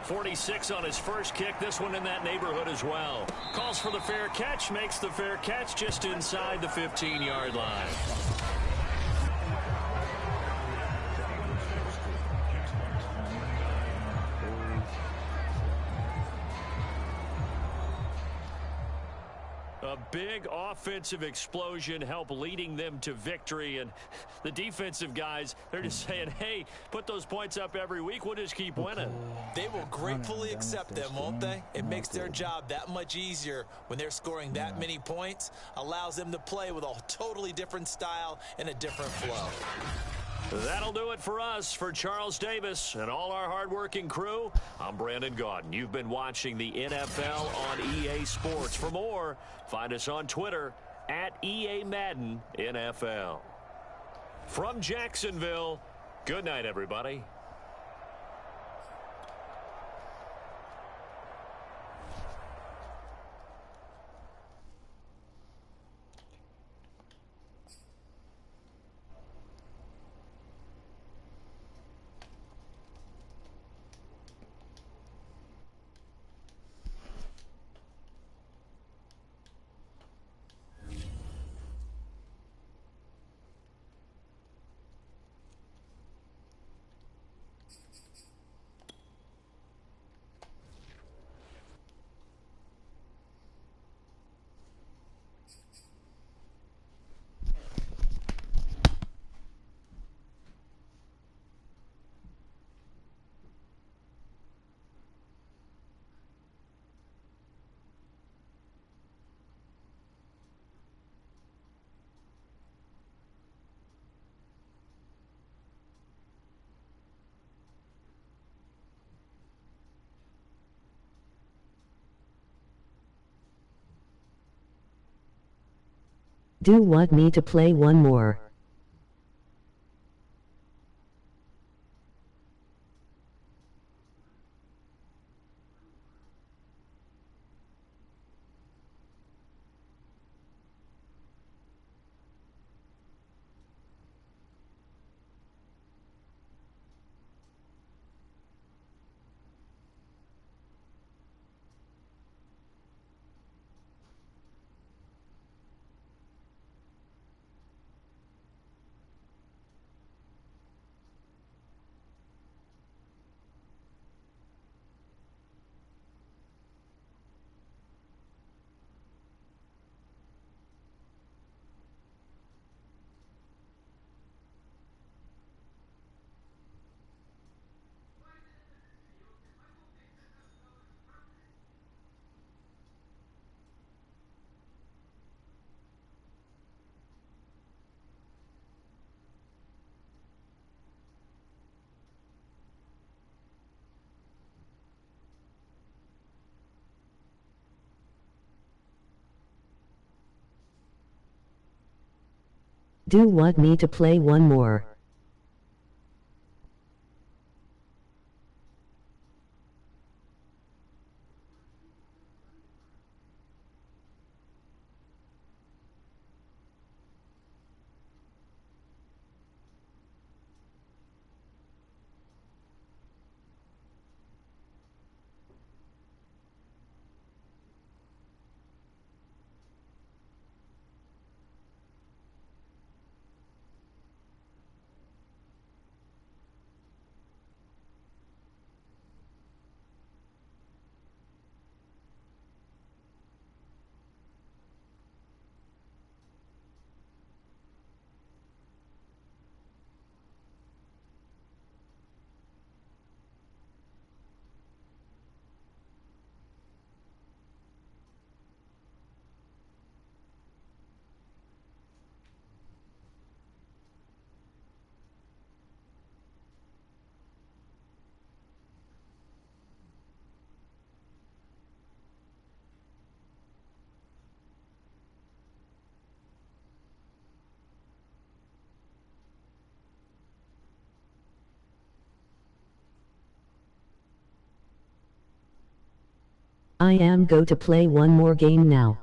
46 on his first kick. This one in that neighborhood as well. Calls for the fair catch. Makes the fair catch just inside the 15-yard line. A big offensive explosion helped leading them to victory, and the defensive guys, they're just saying, hey, put those points up every week, we'll just keep winning. They will gratefully accept them, won't they? It makes their job that much easier when they're scoring that many points, allows them to play with a totally different style and a different flow. That'll do it for us. For Charles Davis and all our hardworking crew, I'm Brandon Gaudin. You've been watching the NFL on EA Sports. For more, find us on Twitter at EA Madden NFL. From Jacksonville, good night, everybody. Do want me to play one more? Do want me to play one more? I am go to play one more game now.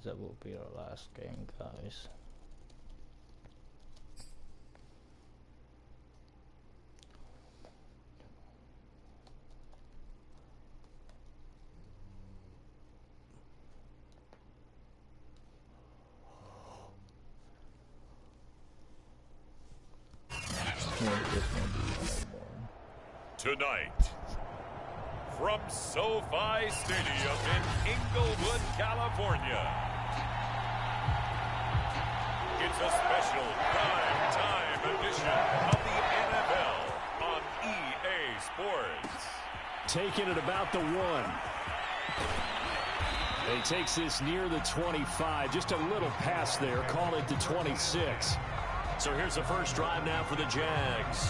That will be our last game, guys. Tonight, from SoFi Stadium in Inglewood, California, it's a special prime time edition of the NFL on EA Sports. Taking it about the 1. He takes this near the 25. Just a little pass there. Call it the 26. So here's the first drive now for the Jags.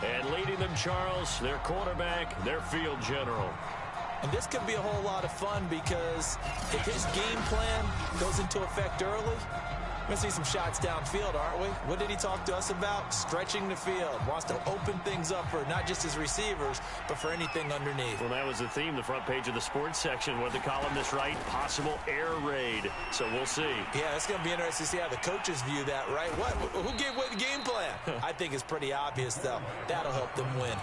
And leading them, Charles, their quarterback, their field general. And this could be a whole lot of fun because if his game plan goes into effect early, we're going to see some shots downfield, aren't we? What did he talk to us about? Stretching the field. Wants to open things up for not just his receivers, but for anything underneath. Well, that was the theme, the front page of the sports section. What did the columnist write? Possible air raid. So we'll see. Yeah, it's going to be interesting to see how the coaches view that, right? Who gave away the game plan? I think it's pretty obvious, though. That'll help them win.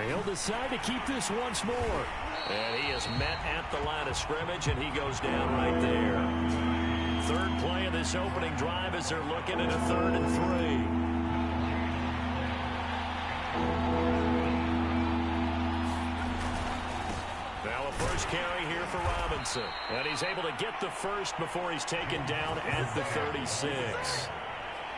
He'll decide to keep this once more. And he is met at the line of scrimmage, and he goes down right there. Third play of this opening drive as they're looking at a 3rd and 3. Now a first carry here for Robinson. And he's able to get the first before he's taken down at the 36.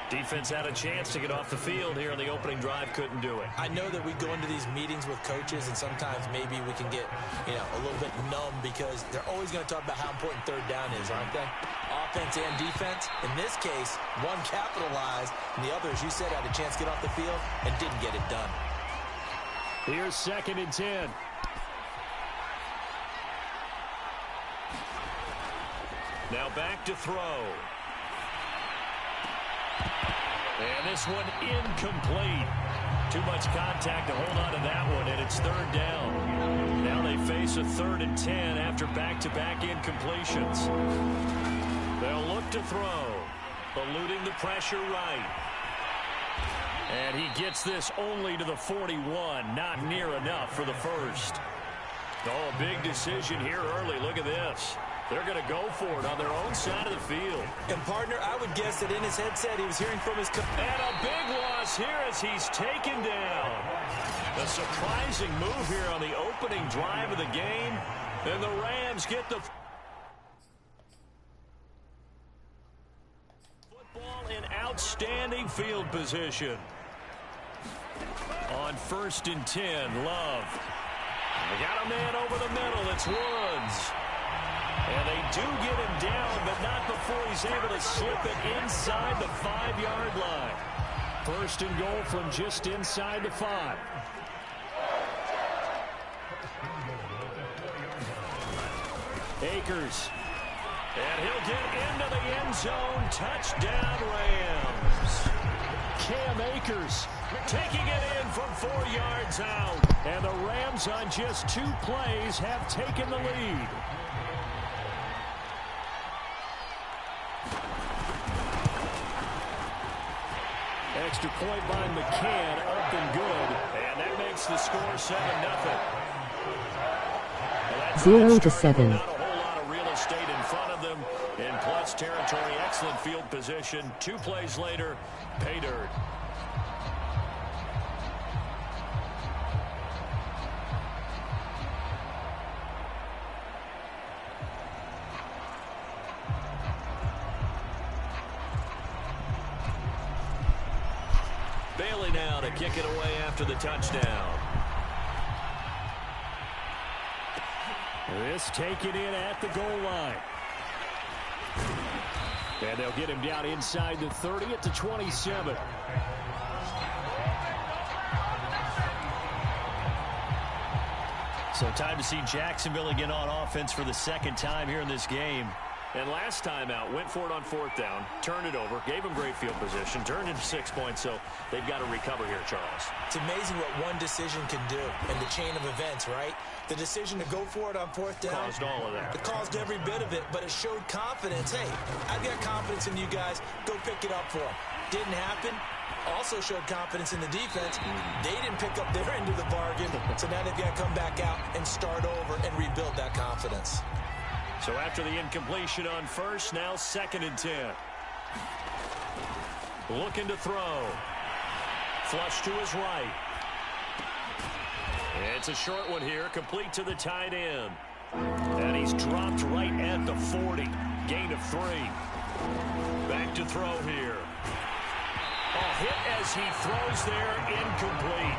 Defense had a chance to get off the field here on the opening drive, couldn't do it. I know that we go into these meetings with coaches, and sometimes maybe we can get, a little bit numb because they're always going to talk about how important 3rd down is, aren't they? Offense and defense. In this case, one capitalized, and the other, as you said, had a chance to get off the field and didn't get it done. Here's 2nd and 10. Now back to throw. And this one incomplete. Too much contact to hold on to that one, and it's 3rd down. Now they face a 3rd and 10 after back-to-back incompletions. They'll look to throw, eluding the pressure right. And he gets this only to the 41, not near enough for the first. Oh, a big decision here early. Look at this. They're going to go for it on their own side of the field. And, partner, I would guess that in his headset he was hearing from his coach. And a big loss here as he's taken down. A surprising move here on the opening drive of the game. And the Rams get the football in outstanding field position. On 1st and 10, Love. They got a man over the middle. It's Woods. And they do get him down, but not before he's able to slip it inside the 5-yard line. 1st and goal from just inside the 5. Akers. And he'll get into the end zone. Touchdown, Rams. Cam Akers taking it in from 4 yards out. And the Rams on just 2 plays have taken the lead. Extra point by McCann, up and good. And that makes the score 7-0. 0-7. Not a whole lot of real estate in front of them. In plus territory, excellent field position. 2 plays later, pay dirt. Bailey now to kick it away after the touchdown. This taken in at the goal line. And they'll get him down inside the 30 at the 27. So time to see Jacksonville again on offense for the 2nd time here in this game. And last time out, went for it on 4th down, turned it over, gave him great field position, turned into 6 points, so they've got to recover here, Charles. It's amazing what one decision can do in the chain of events, right? The decision to go for it on 4th down. Caused all of that. It caused every bit of it, but it showed confidence. Hey, I've got confidence in you guys. Go pick it up for them. Didn't happen. Also showed confidence in the defense. They didn't pick up their end of the bargain, so now they've got to come back out and start over and rebuild that confidence. So after the incompletion on 1st, now 2nd and 10. Looking to throw. Flush to his right. It's a short one here, complete to the tight end. And he's dropped right at the 40. Gain of 3. Back to throw here. A hit as he throws there, incomplete.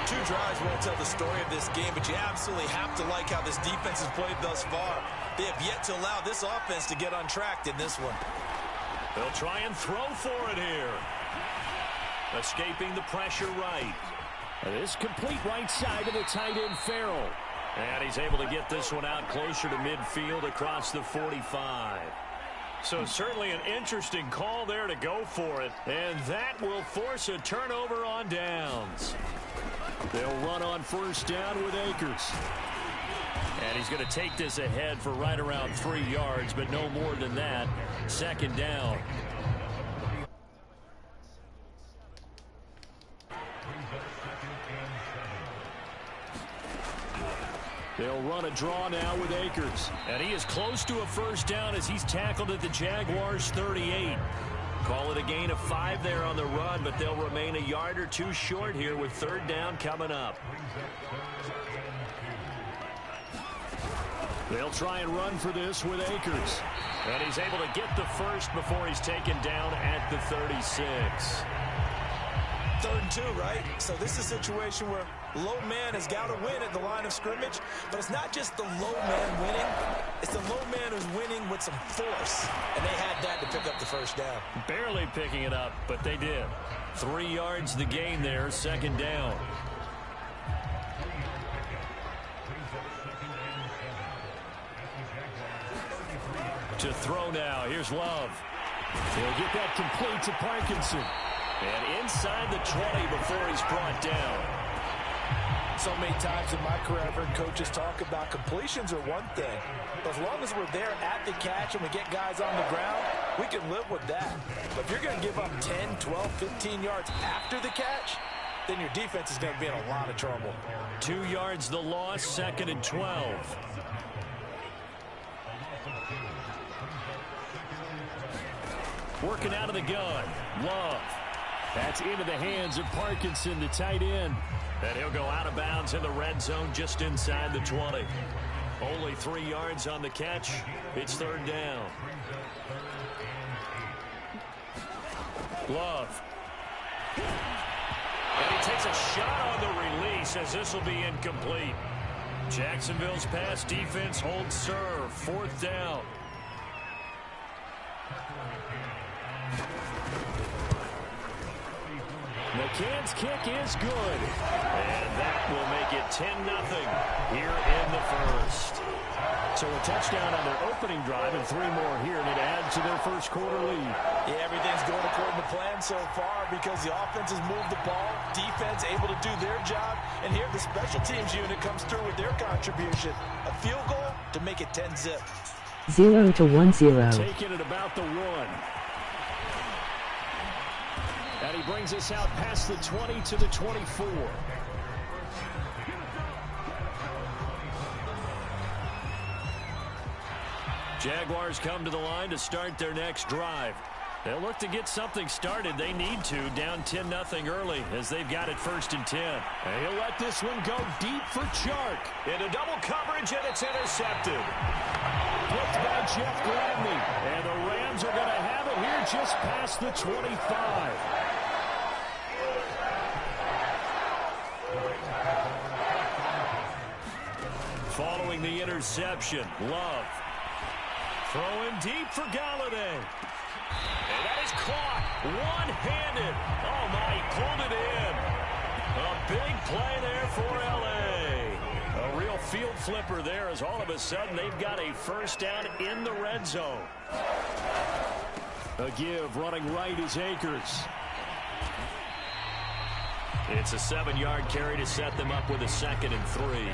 2 drives won't tell the story of this game, but you absolutely have to like how this defense has played thus far. They have yet to allow this offense to get on track in this one. They'll try and throw for it here. Escaping the pressure right. This complete right side to the tight end, Farrell. And he's able to get this one out closer to midfield across the 45. So certainly an interesting call there to go for it. And that will force a turnover on downs. They'll run on first down with Akers. And he's going to take this ahead for right around 3 yards, but no more than that. Second down. They'll run a draw now with Akers. And he is close to a first down as he's tackled at the Jaguars' 38. Call it a gain of 5 there on the run, but they'll remain a yard or two short here with third down coming up. They'll try and run for this with Akers. And he's able to get the first before he's taken down at the 36. 3rd and 2, right? So this is a situation where low man has got to win at the line of scrimmage, but it's not just the low man winning. It's the low man who's winning with some force, and they had that to pick up the first down. Barely picking it up, but they did. 3 yards the gain there, second down. To throw now, here's Love. He'll get that complete to Parkinson. And inside the 20 before he's brought down. So many times in my career, I've heard coaches talk about completions are one thing. But as long as we're there at the catch and we get guys on the ground, we can live with that. But if you're going to give up 10, 12, 15 yards after the catch, then your defense is going to be in a lot of trouble. 2 yards the loss, second and 12. Working out of the gun. Love. That's into the hands of Parkinson, the tight end. And he'll go out of bounds in the red zone just inside the 20. Only 3 yards on the catch. It's third down. Love. And he takes a shot on the release as this will be incomplete. Jacksonville's pass defense holds serve. Fourth down. McCann's kick is good. And that will make it 10-0 here in the first. So a touchdown on their opening drive and 3 more here, and it adds to their first quarter lead. Yeah, everything's going according to plan so far because the offense has moved the ball, defense able to do their job, and here the special teams unit comes through with their contribution. A field goal to make it 10-0. 0 to 1-0. Taking it about the 1. And he brings us out past the 20 to the 24. Jaguars come to the line to start their next drive. They'll look to get something started. They need to, down 10-0 early as they've got it first and 10. And he'll let this one go deep for Chark. Into double coverage, and it's intercepted. Picked by Jeff Gladney. And the Rams are going to have it here just past the 25. Following the interception, Love. Throwing deep for Galladay. And that is caught one-handed. Oh, my, he pulled it in. A big play there for L.A. A real field flipper there as all of a sudden they've got a first down in the red zone. A give running right is Akers. It's a 7-yard carry to set them up with a 2nd and 3.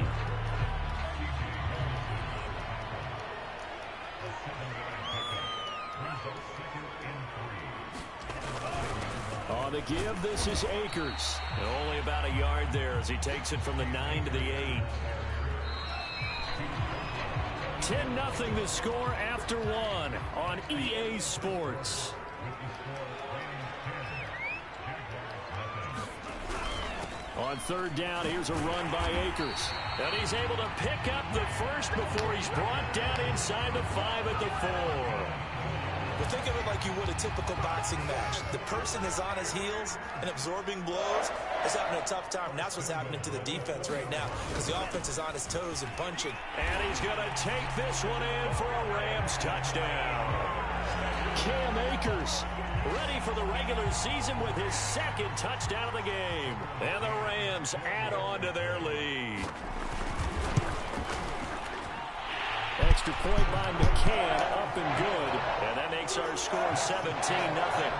On the give, this is Akers. And only about a yard there as he takes it from the 9 to the 8. 10-0 the score after 1 on EA Sports. On third down, here's a run by Akers. And he's able to pick up the first before he's brought down inside the 5 at the 4. Well, think of it like you would a typical boxing match. The person is on his heels and absorbing blows. Is having a tough time. And that's what's happening to the defense right now because the offense is on his toes and punching. And he's going to take this one in for a Rams touchdown. Cam Akers, ready for the regular season with his second touchdown of the game. And the Rams add on to their lead. Extra point by McCann, up and good. And that makes our score 17-0.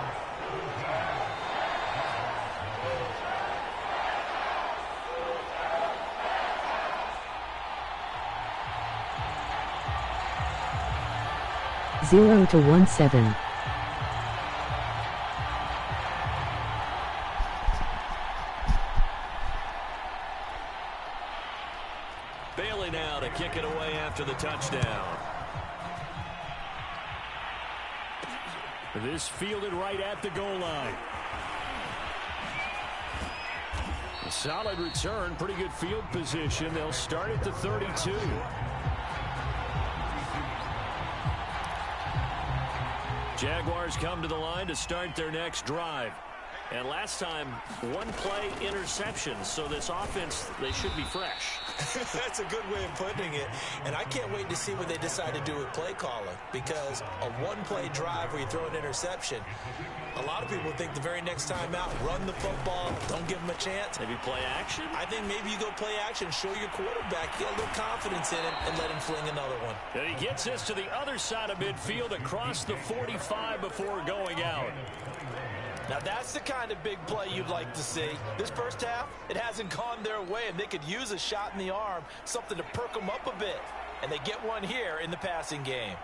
Zero to 17. Bailey now to kick it away after the touchdown. This fielded right at the goal line. A solid return, pretty good field position. They'll start at the 32. Jaguars come to the line to start their next drive. And last time, one play interception. So this offense, they should be fresh. That's a good way of putting it. And I can't wait to see what they decide to do with play calling. Because a one-play drive where you throw an interception, a lot of people think the very next time out, run the football, don't give them a chance. Maybe play action? I think maybe you go play action, show your quarterback, get a little confidence in him, and let him fling another one. And he gets this to the other side of midfield across the 45 before going out. Now that's the kind of big play you'd like to see. This first half, it hasn't gone their way, and they could use a shot in the arm, something to perk them up a bit. And they get one here in the passing game.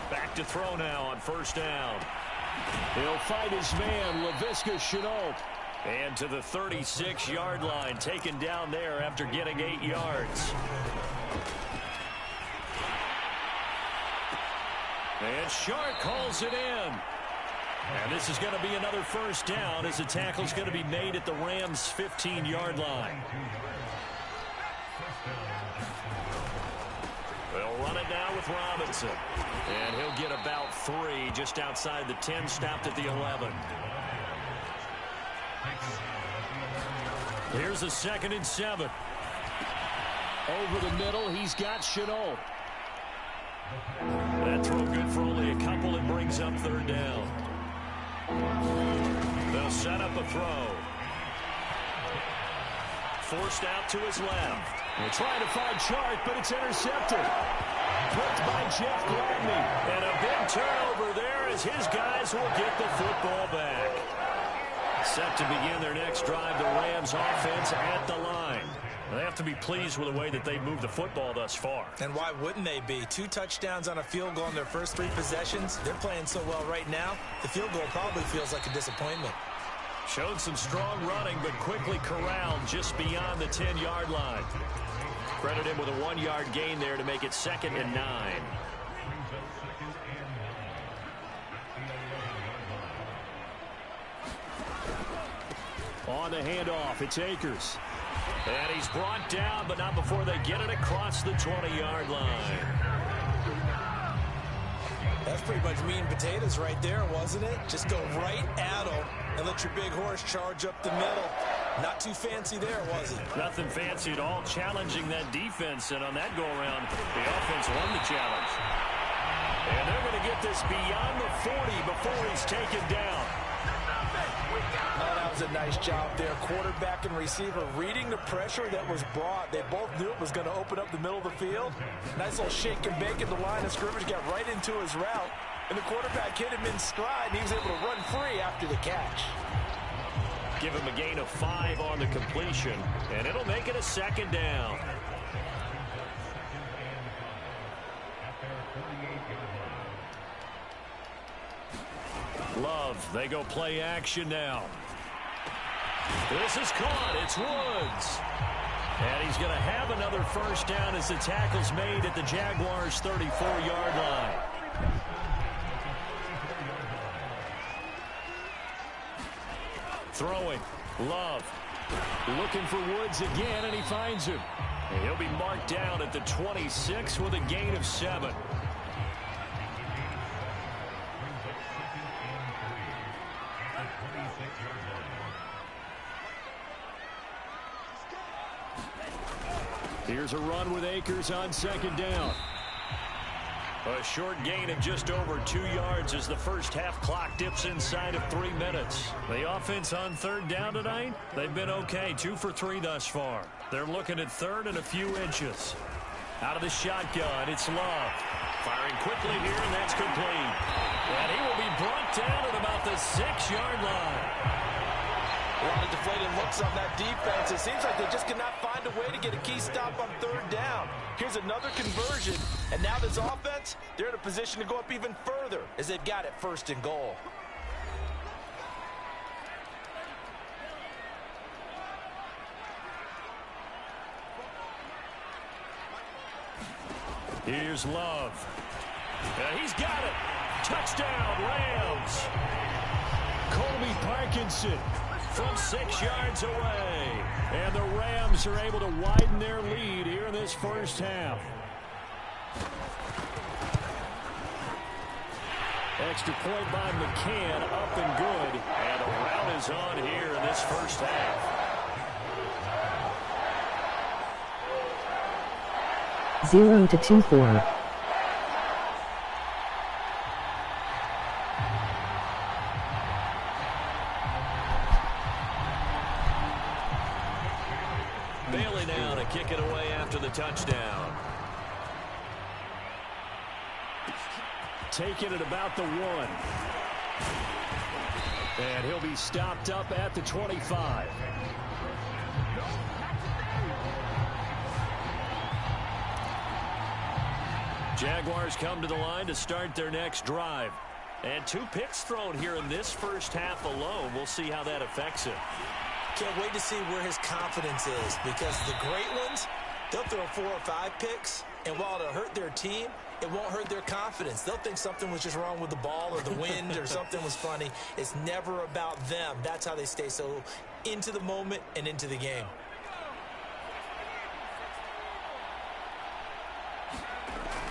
Back to throw now on first down. He'll fight his man, Laviska Shenault. And to the 36-yard line, taken down there after getting 8 yards. And Shark calls it in. And this is going to be another first down as the tackle's going to be made at the Rams' 15-yard line. They'll run it now with Robinson. And he'll get about 3 just outside the 10, stopped at the 11. Here's a 2nd and 7. Over the middle, he's got Shenault. That throw good for only a couple. It brings up 3rd down. They'll set up a throw. Forced out to his left. They're trying to find Chark, but it's intercepted. Picked by Jeff Gladney. And a big turnover there as his guys will get the football back. Set to begin their next drive, the Rams offense at the line. They have to be pleased with the way that they've moved the football thus far. And why wouldn't they be? 2 touchdowns on a field goal in their first 3 possessions. They're playing so well right now, the field goal probably feels like a disappointment. Showed some strong running, but quickly corralled just beyond the 10-yard line. Credit him with a 1-yard gain there to make it 2nd and 9. On the handoff, it's Akers. And he's brought down, but not before they get it across the 20-yard line. That's pretty much meat and potatoes right there, wasn't it? Just go right at them and let your big horse charge up the middle. Not too fancy there, was it? Nothing fancy at all, challenging that defense. And on that go-around, the offense won the challenge. And they're going to get this beyond the 40 before he's taken down. Oh, that was a nice job there. Quarterback and receiver reading the pressure that was brought. They both knew it was going to open up the middle of the field. Nice little shake and bake at the line of scrimmage. Got right into his route. And the quarterback hit him in stride. And he was able to run free after the catch. Give him a gain of 5 on the completion. And it'll make it a 2nd down. Love, they go play action now. This is caught. It's Woods. And he's going to have another first down as the tackle's made at the Jaguars' 34-yard line. Throwing. Love. Looking for Woods again, and he finds him. And he'll be marked down at the 26 with a gain of 7. Here's a run with Akers on 2nd down. A short gain of just over 2 yards as the first half clock dips inside of 3 minutes. The offense on third down tonight, they've been okay. 2 for 3 thus far. They're looking at third and a few inches. Out of the shotgun, it's Love. Firing quickly here, and that's complete. And he will be brought down at about the 6-yard line. A lot of deflated looks on that defense. It seems like they just cannot find a way to get a key stop on third down. Here's another conversion, and now this offense, they're in a position to go up even further as they've got it first and goal. Here's Love. He's got it. Touchdown, Rams. Colby Parkinson from 6 yards away. And the Rams are able to widen their lead here in this first half. Extra point by McCann, up and good. And the rout is on here in this first half. 0-24. Bailey now to kick it away after the touchdown. Taking it about the 1. And he'll be stopped up at the 25. Jaguars come to the line to start their next drive. And 2 picks thrown here in this first half alone. We'll see how that affects him. Can't wait to see where his confidence is, because the great ones, they'll throw 4 or 5 picks, and while it'll hurt their team, it won't hurt their confidence. They'll think something was just wrong with the ball or the wind or something was funny. It's never about them. That's how they stay so into the moment and into the game.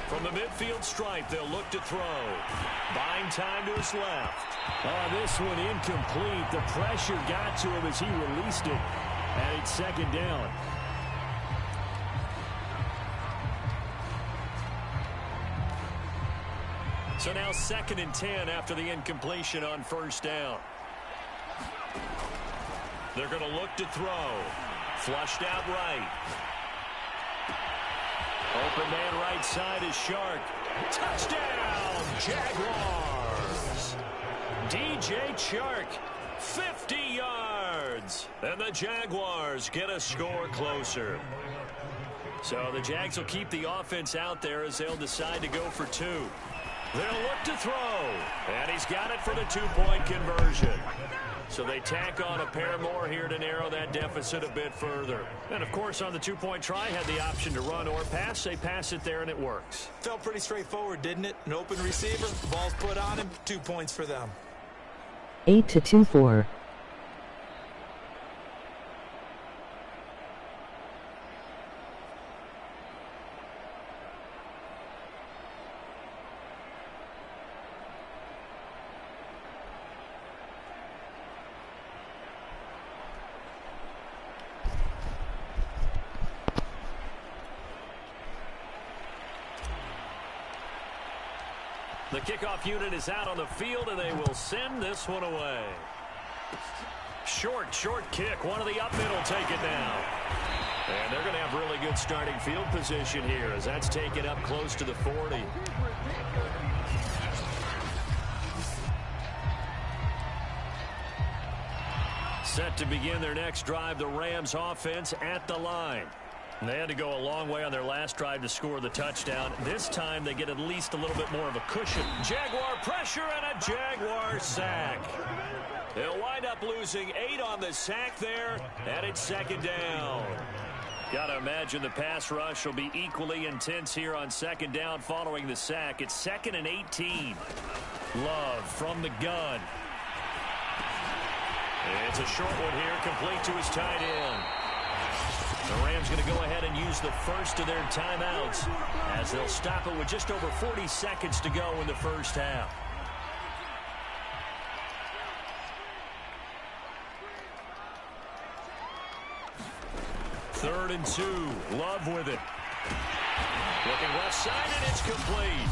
From the midfield stripe, they'll look to throw. Buying time to his left. Oh, this one incomplete. The pressure got to him as he released it. And it's second down. So now 2nd and 10 after the incompletion on first down. They're going to look to throw. Flushed out right. Open man right side is Shark. Touchdown, Jaguars. DJ Chark, 50 yards. And the Jaguars get a score closer. So the Jags will keep the offense out there as they'll decide to go for 2. They'll look to throw. And he's got it for the 2-point conversion. So they tack on a pair more here to narrow that deficit a bit further. And, of course, on the 2-point try, had the option to run or pass. They pass it there, and it works. Felt pretty straightforward, didn't it? An open receiver, ball's put on him, 2 points for them. 8-24. The kickoff unit is out on the field, and they will send this one away. Short kick. One of the up middle take it down. And they're going to have really good starting field position here as that's taken up close to the 40. Set to begin their next drive, the Rams offense at the line. They had to go a long way on their last drive to score the touchdown. This time they get at least a little bit more of a cushion. Jaguar pressure and a Jaguar sack. They'll wind up losing 8 on the sack there, and it's second down. Got to imagine the pass rush will be equally intense here on second down following the sack. It's 2nd and 18. Love from the gun. It's a short one here, complete to his tight end. The Rams going to go ahead and use the first of their timeouts as they'll stop it with just over 40 seconds to go in the first half. Third and 2. Love with it. Looking left side, and it's complete.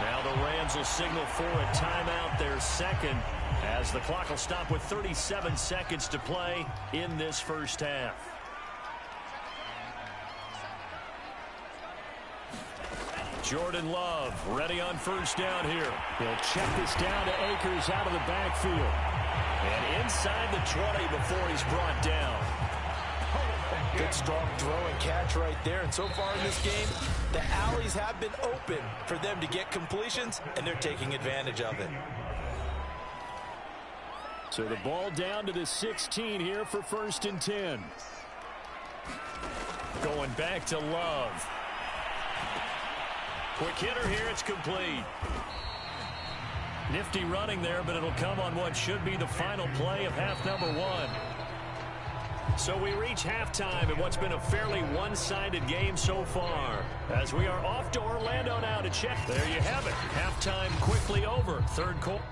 Now the Rams will signal for a timeout, their second, as the clock will stop with 37 seconds to play in this first half. Jordan Love ready on first down here. He'll check this down to Akers out of the backfield. And inside the 20 before he's brought down. Good strong throw and catch right there. And so far in this game, the alleys have been open for them to get completions, and they're taking advantage of it. So the ball down to the 16 here for 1st and 10. Going back to Love. Quick hitter here, it's complete. Nifty running there, but it'll come on what should be the final play of half number 1. So we reach halftime in what's been a fairly one-sided game so far. As we are off to Orlando now to check. There you have it. Halftime quickly over. Third quarter.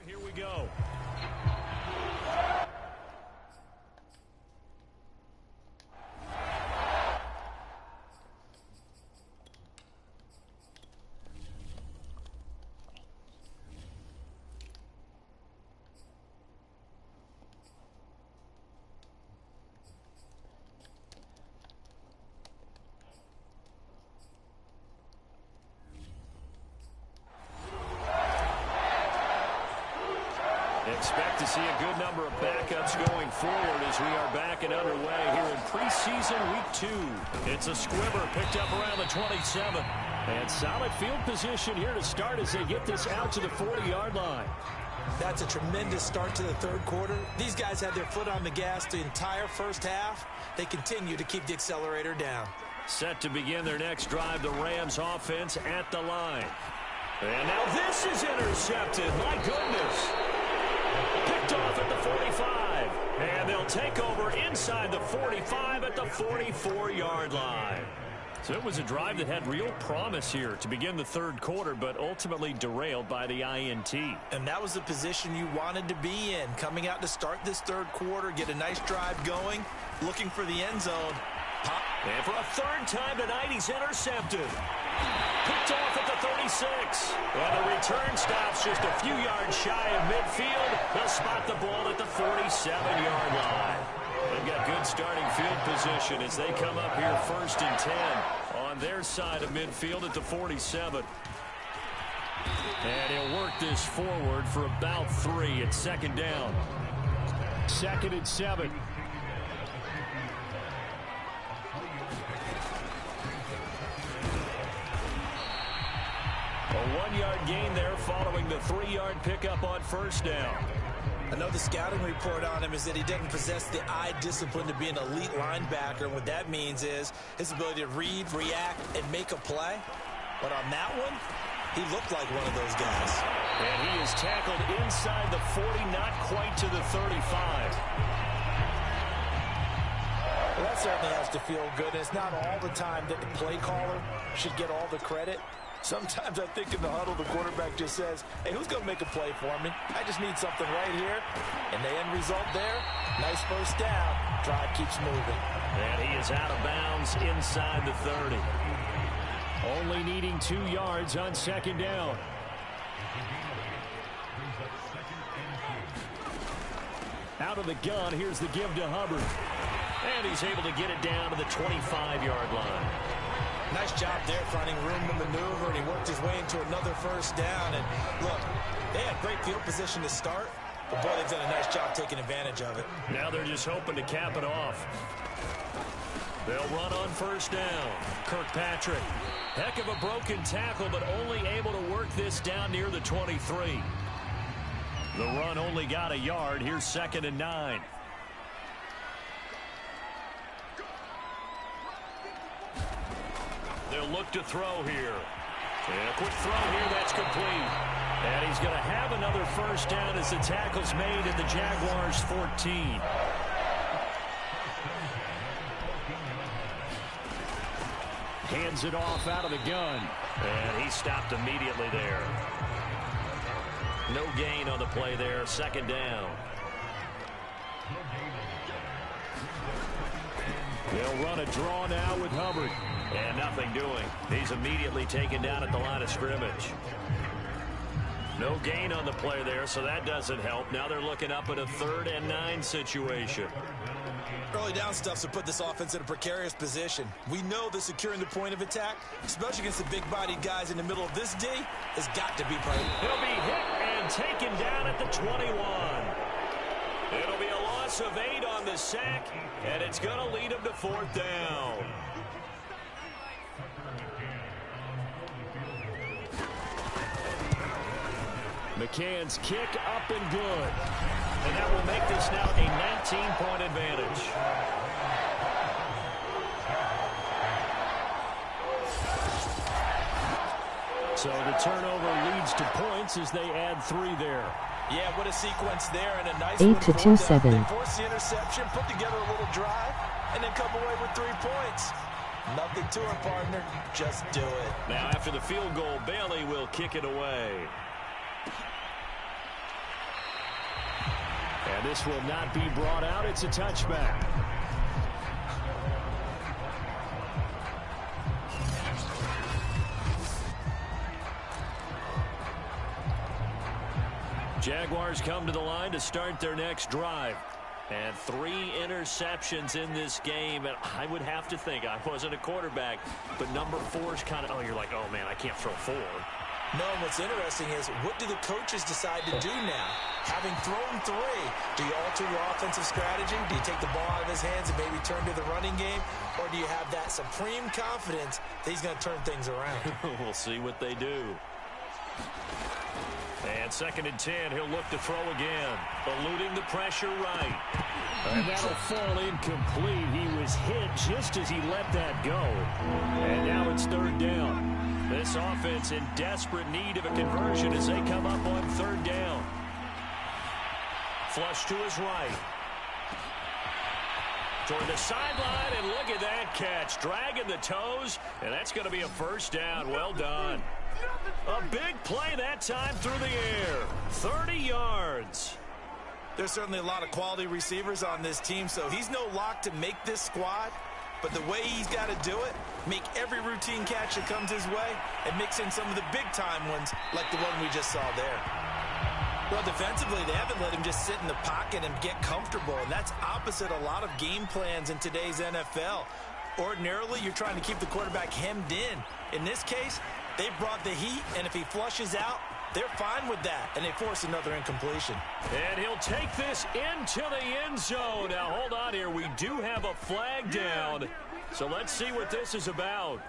Here we go. Expect to see a good number of backups going forward as we are back and underway here in preseason week 2. It's a squibber picked up around the 27. And solid field position here to start as they get this out to the 40-yard line. That's a tremendous start to the third quarter. These guys had their foot on the gas the entire first half. They continue to keep the accelerator down. Set to begin their next drive, the Rams offense at the line. And now this is intercepted. My goodness. Picked off at the 45. And they'll take over inside the 45 at the 44-yard line. So it was a drive that had real promise here to begin the third quarter, but ultimately derailed by the INT. And that was the position you wanted to be in. Coming out to start this third quarter, get a nice drive going, looking for the end zone. Pop. And for a third time tonight, he's intercepted. Picked off at the 36. And the return stops just a few yards shy of midfield. They'll spot the ball at the 47-yard line. They've got good starting field position as they come up here 1st and 10 on their side of midfield at the 47. And he'll work this forward for about 3 at second down. 2nd and 7. A 1-yard gain there following the 3-yard pickup on first down. I know the scouting report on him is that he doesn't possess the eye discipline to be an elite linebacker. And what that means is his ability to read, react, and make a play. But on that one, he looked like one of those guys. And he is tackled inside the 40, not quite to the 35. Well, that certainly has to feel good. And it's not all the time that the play caller should get all the credit. Sometimes I think in the huddle, the quarterback just says, hey, who's going to make a play for me? I just need something right here. And the end result there, nice first down. Drive keeps moving. And he is out of bounds inside the 30. Only needing 2 yards on second down. Out of the gun, here's the give to Hubbard. And he's able to get it down to the 25-yard line. Nice job there finding room to maneuver, and he worked his way into another first down. And look, they had great field position to start, but boy, they've done a nice job taking advantage of it. Now they're just hoping to cap it off. They'll run on first down. Kirkpatrick. Heck of a broken tackle, but only able to work this down near the 23. The run only got a yard. Here's 2nd and 9. They'll look to throw here. And a quick throw here, that's complete. And he's going to have another first down as the tackle's made at the Jaguars' 14. Hands it off out of the gun. And he stopped immediately there. No gain on the play there. Second down. They'll run a draw now with Hubbard. And nothing doing. He's immediately taken down at the line of scrimmage. No gain on the play there, so that doesn't help. Now they're looking up at a 3rd and 9 situation. Early down stuff to put this offense in a precarious position. We know that securing the point of attack, especially against the big-bodied guys in the middle of this D, has got to be priority. He'll be hit and taken down at the 21. It'll be a loss of 8 on the sack, and it's going to lead him to 4th down. McCann's kick up and good. And that will make this now a 19-point advantage. So the turnover leads to points as they add 3 there. Yeah, what a sequence there, and a nice 8 to 2, 7. They force the interception, put together a little drive, and then come away with 3 points. Nothing to it, partner. Just do it. Now after the field goal, Bailey will kick it away. And this will not be brought out. It's a touchback. Jaguars come to the line to start their next drive. And 3 interceptions in this game. And I would have to think, I wasn't a quarterback, but number 4 is kind of, oh, you're like, oh, man, I can't throw 4. No, what's interesting is, what do the coaches decide to do now? Having thrown 3, do you alter your offensive strategy? Do you take the ball out of his hands and maybe turn to the running game? Or do you have that supreme confidence that he's going to turn things around? We'll see what they do. And 2nd and 10, he'll look to throw again. Eluding the pressure right. And that'll fall incomplete. He was hit just as he let that go. And now it's 3rd down. This offense in desperate need of a conversion as they come up on 3rd down. Flush to his right. Toward the sideline, and look at that catch. Dragging the toes, and that's going to be a 1st down. Well done. A big play that time through the air. 30 yards. There's certainly a lot of quality receivers on this team, so he's no lock to make this squad. But the way he's got to do it, make every routine catch that comes his way, and mix in some of the big-time ones like the one we just saw there. Well, defensively, they haven't let him just sit in the pocket and get comfortable, and that's opposite a lot of game plans in today's NFL. Ordinarily, you're trying to keep the quarterback hemmed in. In this case, they brought the heat, and if he flushes out, they're fine with that, and they force another incompletion. And he'll take this into the end zone. Now, hold on here. We do have a flag down, so let's see what this is about.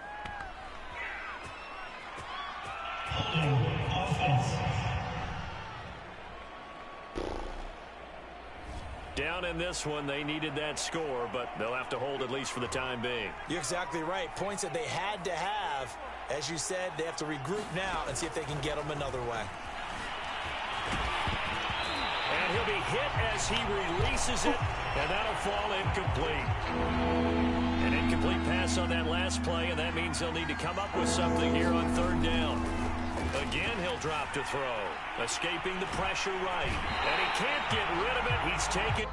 Down in this one, they needed that score, but they'll have to hold at least for the time being. You're exactly right. Points that they had to have. As you said, they have to regroup now and see if they can get them another way. And he'll be hit as he releases it, and that'll fall incomplete. An incomplete pass on that last play, and that means they'll need to come up with something here on 3rd down. Again, he'll drop to throw. Escaping the pressure right. And he can't get rid of it. He's taken.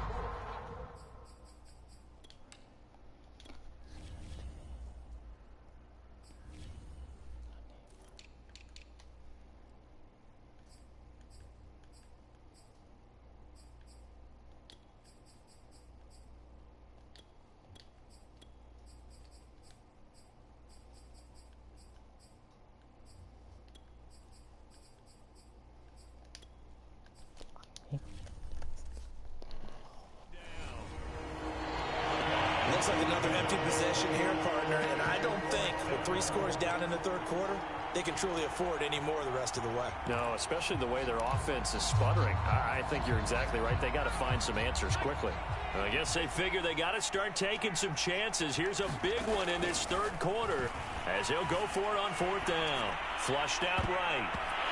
Looks like another empty possession here, partner, and I don't think with 3 scores down in the 3rd quarter, they can truly afford any more the rest of the way. No, especially the way their offense is sputtering. I think you're exactly right. They got to find some answers quickly. I guess they figure they got to start taking some chances. Here's a big one in this 3rd quarter as he'll go for it on 4th down. Flushed out right.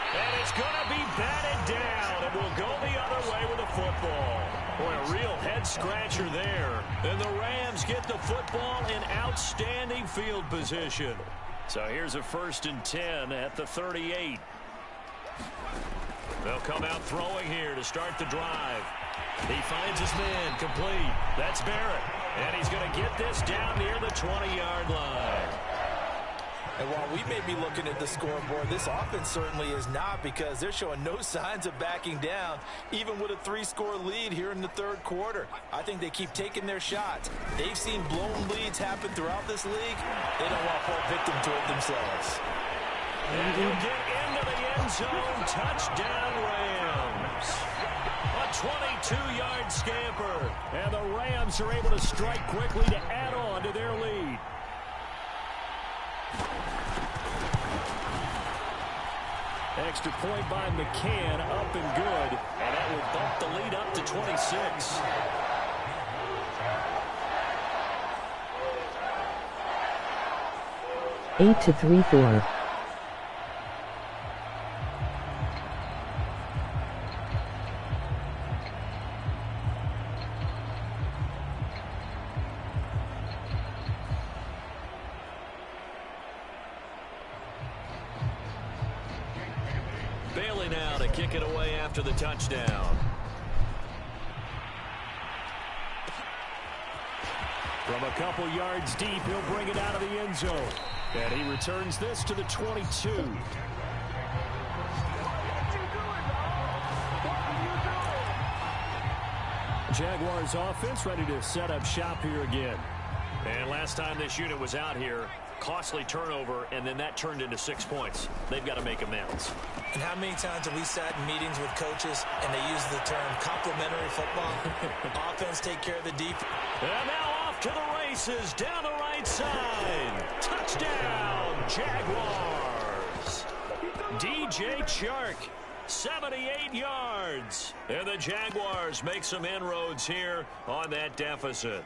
And it's going to be batted down, and will go the other way with a football. Boy, a real head-scratcher there. And the Rams get the football in outstanding field position. So here's a 1st and 10 at the 38. They'll come out throwing here to start the drive. He finds his man, complete. That's Barrett. And he's going to get this down near the 20-yard line. And while we may be looking at the scoreboard, this offense certainly is not, because they're showing no signs of backing down, even with a 3-score lead here in the third quarter. I think they keep taking their shots. They've seen blown leads happen throughout this league. They don't want to fall victim to it themselves. And he'll get into the end zone. Touchdown, Rams. A 22-yard scamper. And the Rams are able to strike quickly to add on to their lead. Extra point by McCann, up and good. And that will bump the lead up to 26. Eight to 3-4. Bailey now to kick it away after the touchdown. From a couple yards deep, he'll bring it out of the end zone. And he returns this to the 22. Jaguars offense ready to set up shop here again. And last time this unit was out here, costly turnover, and then that turned into 6 points. They've got to make amends. And how many times have we sat in meetings with coaches and they use the term complementary football? Offense take care of the defense. And now off to the races down the right side. Touchdown, Jaguars. DJ Chark, 78 yards. And the Jaguars make some inroads here on that deficit.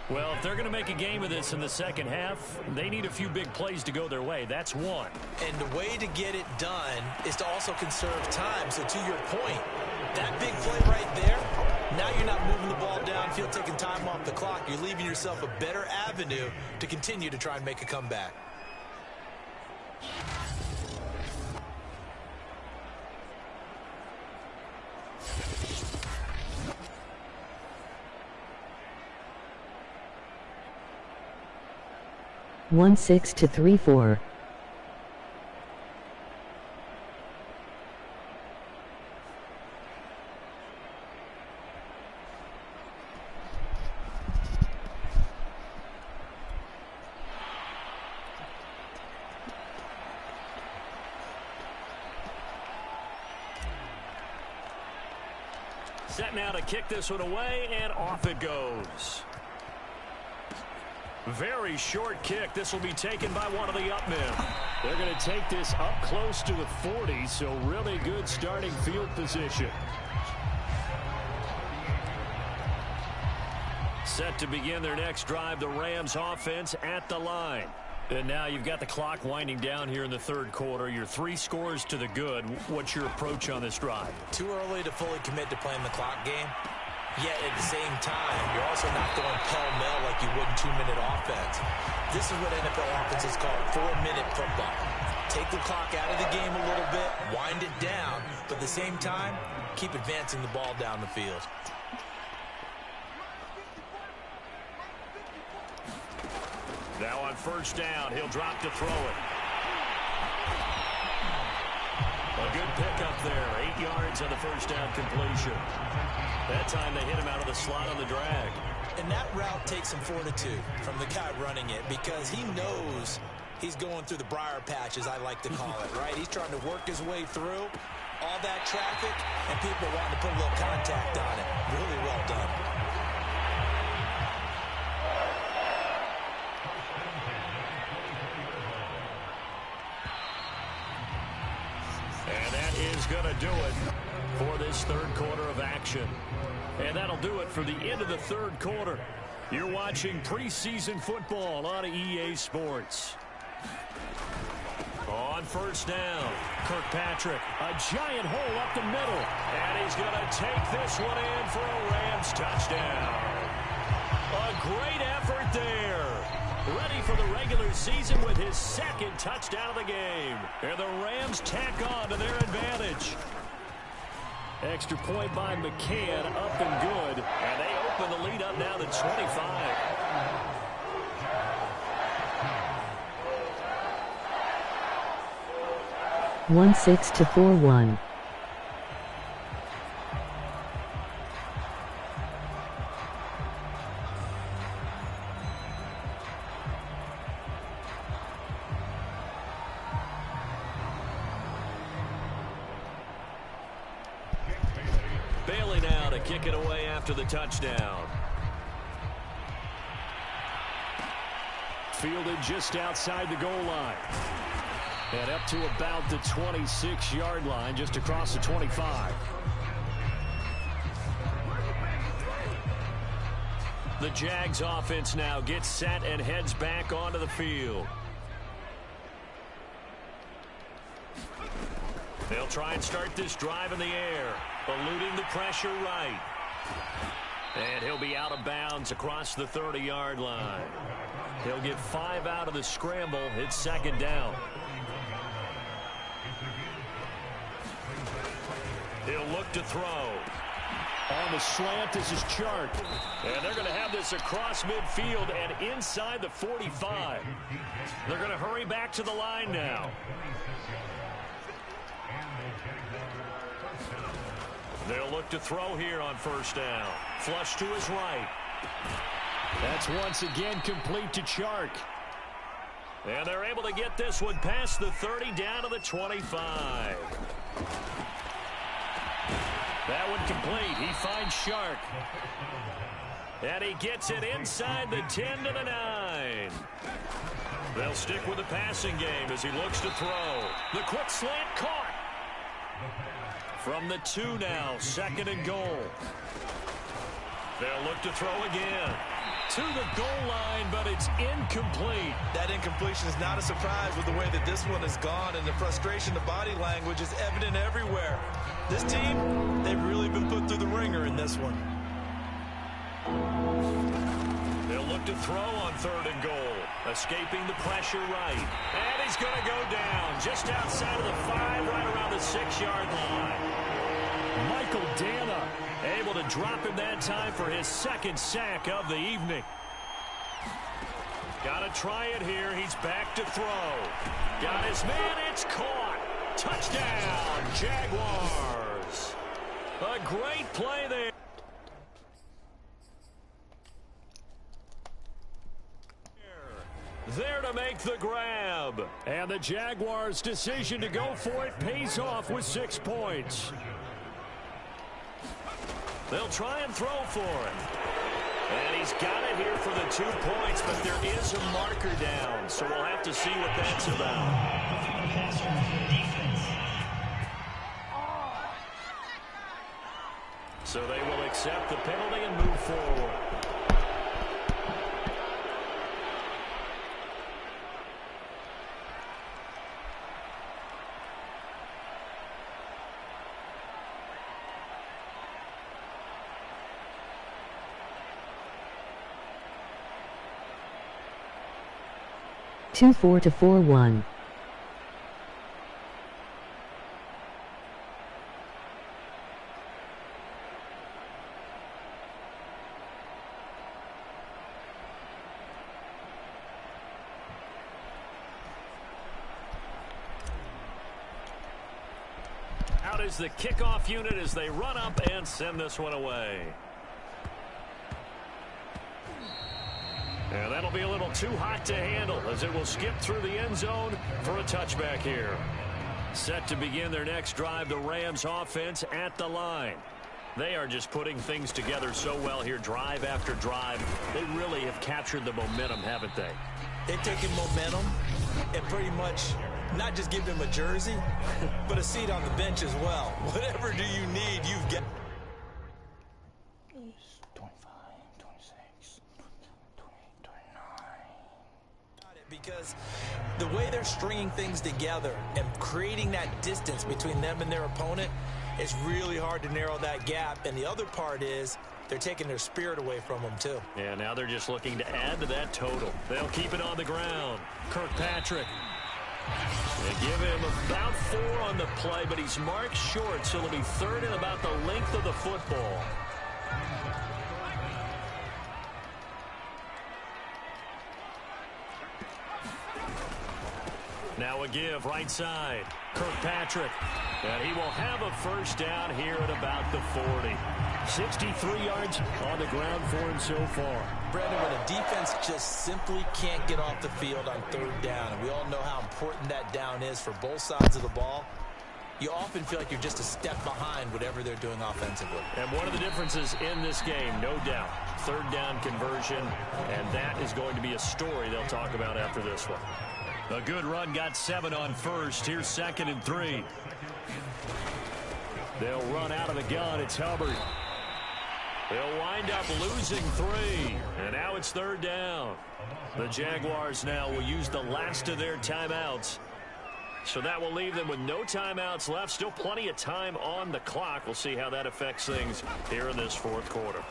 Well, if they're going to make a game of this in the second half, they need a few big plays to go their way. That's one. And the way to get it done is to also conserve time. So to your point, that big play right there, now you're not moving the ball downfield, taking time off the clock. You're leaving yourself a better avenue to continue to try and make a comeback. One 6 to 3-4. Set now to kick this one away, and off it goes. Very short kick. This will be taken by one of the up men. They're going to take this up close to the 40, so really good starting field position. Set to begin their next drive, the Rams offense at the line. And now you've got the clock winding down here in the third quarter. You're 3 scores to the good. What's your approach on this drive? Too early to fully commit to playing the clock game. Yet at the same time, you're also not going pell-mell like you would in 2-minute offense. This is what NFL offenses call 4-minute football. Take the clock out of the game a little bit, wind it down, but at the same time, keep advancing the ball down the field. Now on first down, he'll drop to throw it. A good pickup there. 8 yards on the first down completion. That time they hit him out of the slot on the drag. And that route takes some fortitude from the guy running it, because he knows he's going through the briar patch, as I like to call it, right? He's trying to work his way through all that traffic, and people wanting to put a little contact on it. Really well done. And that is going to do it for this third quarter of action. And that'll do it for the end of the third quarter. You're watching preseason football on EA Sports. On first down, Kirkpatrick, a giant hole up the middle. And he's going to take this one in for a Rams touchdown. A great effort there. ready for the regular season with his second touchdown of the game. And the Rams tack on to their advantage. Extra point by McCann, up and good. And they open the lead up now to 25. 16 to 4-1. Bailey now to kick it away after the touchdown. Fielded just outside the goal line. And up to about the 26-yard line, just across the 25. The Jags offense now gets set and heads back onto the field. They'll try and start this drive in the air, eluding the pressure right. And he'll be out of bounds across the 30-yard line. He'll get 5 out of the scramble. It's second down. He'll look to throw. On the slant, this is Chark. And they're going to have this across midfield and inside the 45. They're going to hurry back to the line now. They'll look to throw here on first down. Flush to his right. That's once again complete to Chark. And they're able to get this one past the 30 down to the 25. That one complete. He finds Chark. And he gets it inside the 10 to the 9. They'll stick with the passing game as he looks to throw. The quick slant caught. From the 2 now, second and goal. They'll look to throw again. To the goal line, but it's incomplete. That incompletion is not a surprise with the way that this one has gone, and the frustration, the body language is evident everywhere. This team, they've really been put through the ringer in this one. They'll look to throw on third and goal. Escaping the pressure right. And he's going to go down just outside of the 5, right around the 6-yard line. Michael Dana able to drop him that time for his second sack of the evening. Got to try it here. He's back to throw. Got his man. It's caught. Touchdown, Jaguars. A great play there. There to make the grab. And the Jaguars' decision to go for it pays off with 6 points. They'll try and throw for it. And he's got it here for the 2 points, but there is a marker down, so we'll have to see what that's about. So they will accept the penalty and move forward. Two 4 to 4-1. Out is the kickoff unit as they run up and send this one away. And that'll be a little too hot to handle as it will skip through the end zone for a touchback here. Set to begin their next drive, the Rams offense at the line. They are just putting things together so well here, drive after drive. They really have captured the momentum, haven't they? They've taken momentum and pretty much not just give them a jersey, but a seat on the bench as well. Whatever do you need, you've got. 25, 26, 28, 29. Because the way they're stringing things together and creating that distance between them and their opponent, it's really hard to narrow that gap. And the other part is they're taking their spirit away from them, too. Yeah, now they're just looking to add to that total. They'll keep it on the ground. Kirkpatrick. They give him about 4 on the play, but he's marked short, so it'll be 3rd and about the length of the football. Now a give right side. Kirkpatrick. And he will have a first down here at about the 40. 63 yards on the ground for him so far. Brandon, when a defense just simply can't get off the field on 3rd down, and we all know how important that down is for both sides of the ball, you often feel like you're just a step behind whatever they're doing offensively. And one of the differences in this game, no doubt, 3rd down conversion, and that is going to be a story they'll talk about after this one. A good run got 7 on first. Here's 2nd and 3. They'll run out of the gun. It's Hubbard. They'll wind up losing 3. And now it's 3rd down. The Jaguars now will use the last of their timeouts. So that will leave them with no timeouts left. Still plenty of time on the clock. We'll see how that affects things here in this 4th quarter.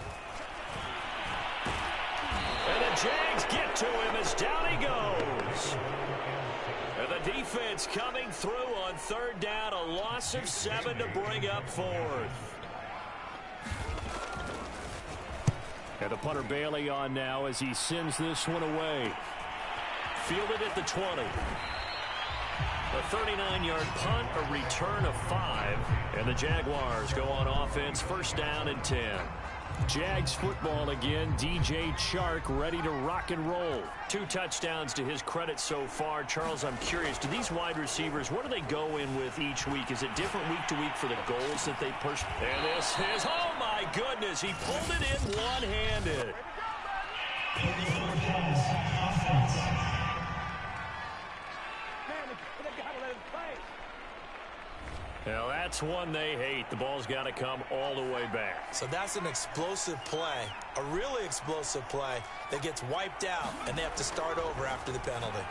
And the Jags get to him as down he goes. And the defense coming through on 3rd down. A loss of 7 to bring up 4th. And the punter Bailey on now as he sends this one away. Fielded at the 20. A 39-yard punt, a return of 5. And the Jaguars go on offense, 1st down and 10. Jags football again. DJ Chark ready to rock and roll. 2 touchdowns to his credit so far. Charles, I'm curious, do these wide receivers, what do they go in with each week? Is it different week to week for the goals that they push? And this is, oh my goodness, he pulled it in one-handed. Now that's one they hate. The ball's got to come all the way back. So that's an explosive play, a really explosive play that gets wiped out, and they have to start over after the penalty.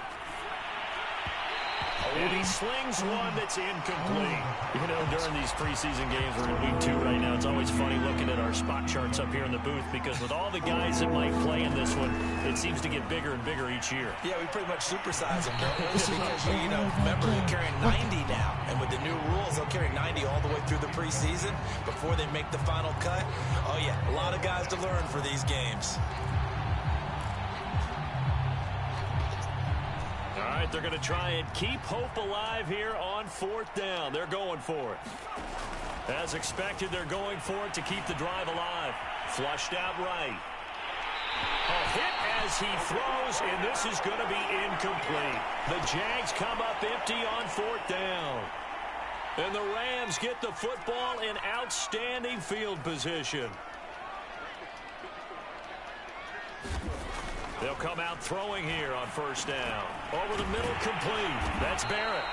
And he slings one that's incomplete. You know, during these preseason games, we're in week 2 right now. It's always funny looking at our spot charts up here in the booth because with all the guys that might play in this one, it seems to get bigger and bigger each year. Yeah, we pretty much supersize them, don't we? Because, you know, remember, they're carrying 90 now. And with the new rules, they'll carry 90 all the way through the preseason before they make the final cut. Oh, yeah, a lot of guys to learn for these games. All right, they're going to try and keep hope alive here on 4th down. They're going for it. As expected, they're going for it to keep the drive alive. Flushed out right. A hit as he throws, and this is going to be incomplete. The Jags come up empty on 4th down. And the Rams get the football in outstanding field position. They'll come out throwing here on 1st down. Over the middle, complete. That's Barrett.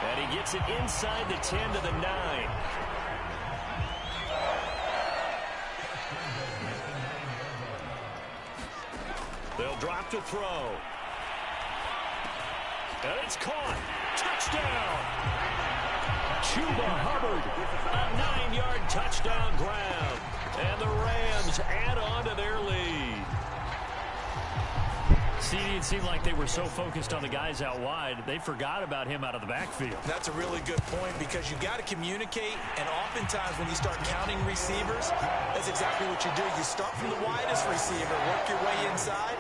And he gets it inside the 10 to the 9. They'll drop to throw. And it's caught. Touchdown. Chuba Hubbard. A 9-yard touchdown grab. And the Rams add on to their lead. See, it seemed like they were so focused on the guys out wide, they forgot about him out of the backfield. That's a really good point because you got to communicate, and oftentimes when you start counting receivers, that's exactly what you do. You start from the widest receiver, work your way inside.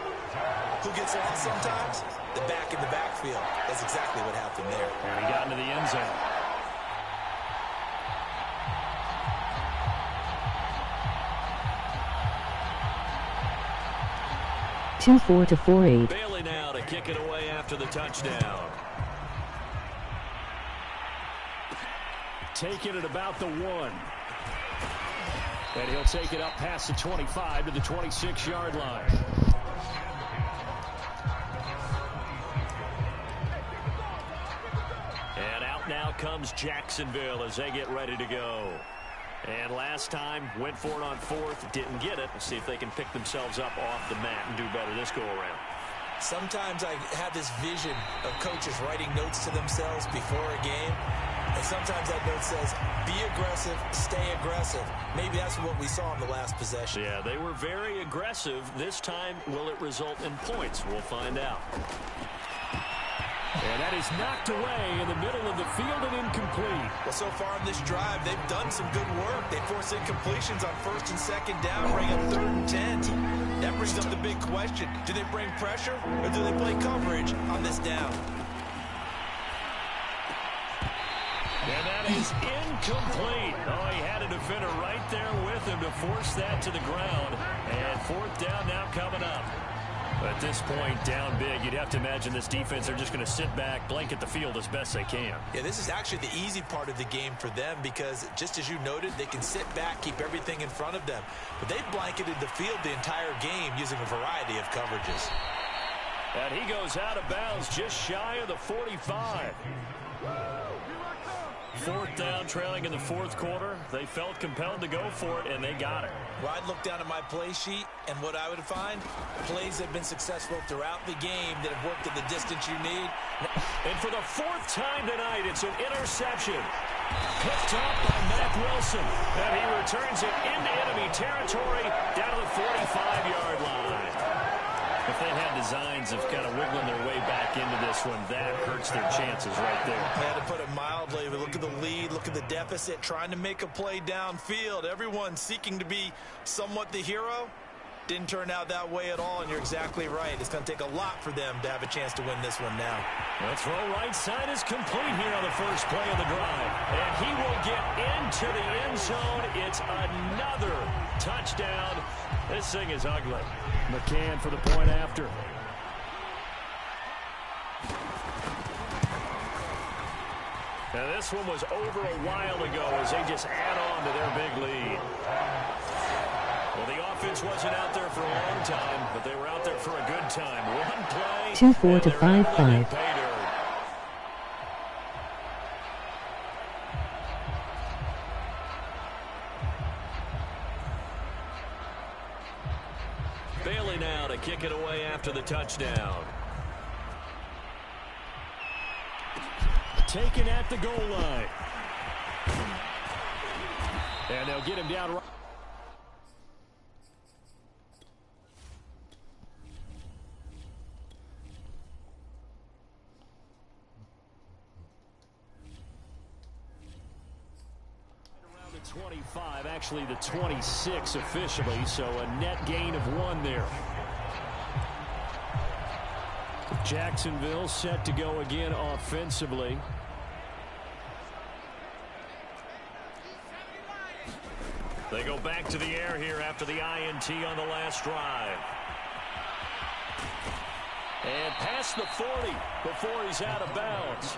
Who gets lost sometimes? The back in the backfield. That's exactly what happened there. And he got into the end zone. Two 4 to 4-8. Bailey now to kick it away after the touchdown. Take it at about the 1. And he'll take it up past the 25 to the 26-yard line. And out now comes Jacksonville as they get ready to go. And last time, went for it on 4th, didn't get it. We'll see if they can pick themselves up off the mat and do better this go-around. Sometimes I have this vision of coaches writing notes to themselves before a game. And sometimes that note says, be aggressive, stay aggressive. Maybe that's what we saw in the last possession. Yeah, they were very aggressive. This time, will it result in points? We'll find out. And that is knocked away in the middle of the field and incomplete. Well, so far in this drive, they've done some good work. They force incompletions on 1st and 2nd down, bring up 3rd and 10. That brings up the big question. Do they bring pressure or do they play coverage on this down? And that is incomplete. Oh, he had a defender right there with him to force that to the ground. And 4th down now coming up. At this point, down big, you'd have to imagine this defense are just going to sit back, blanket the field as best they can. Yeah, this is actually the easy part of the game for them because, just as you noted, they can sit back, keep everything in front of them. But they've blanketed the field the entire game using a variety of coverages. And he goes out of bounds just shy of the 45. 4th down, trailing in the 4th quarter. They felt compelled to go for it, and they got it. Well, I'd look down at my play sheet, and what I would find, plays have been successful throughout the game that have worked at the distance you need. And for the 4th time tonight, it's an interception. Picked up by Mack Wilson. And he returns it into enemy territory down to the 45-yard line. If they had designs of kind of wiggling their way back into this one, that hurts their chances right there. I had to put it mildly, but look at the lead, look at the deficit, trying to make a play downfield. Everyone seeking to be somewhat the hero. Didn't turn out that way at all, and you're exactly right. It's going to take a lot for them to have a chance to win this one now. The throw right side is complete here on the first play of the drive. And he will get into the end zone. It's another touchdown. This thing is ugly. McCann for the point after. Now this one was over a while ago as they just add on to their big lead. Well, the offense wasn't out there for a long time, but they were out there for a good time. One play. 2-4 to 5-5. Bailey now to kick it away after the touchdown. Taken at the goal line. And they'll get him down right. Around the 25, actually the 26 officially, so a net gain of 1 there. Jacksonville set to go again offensively. They go back to the air here after the INT on the last drive. And past the 40 before he's out of bounds.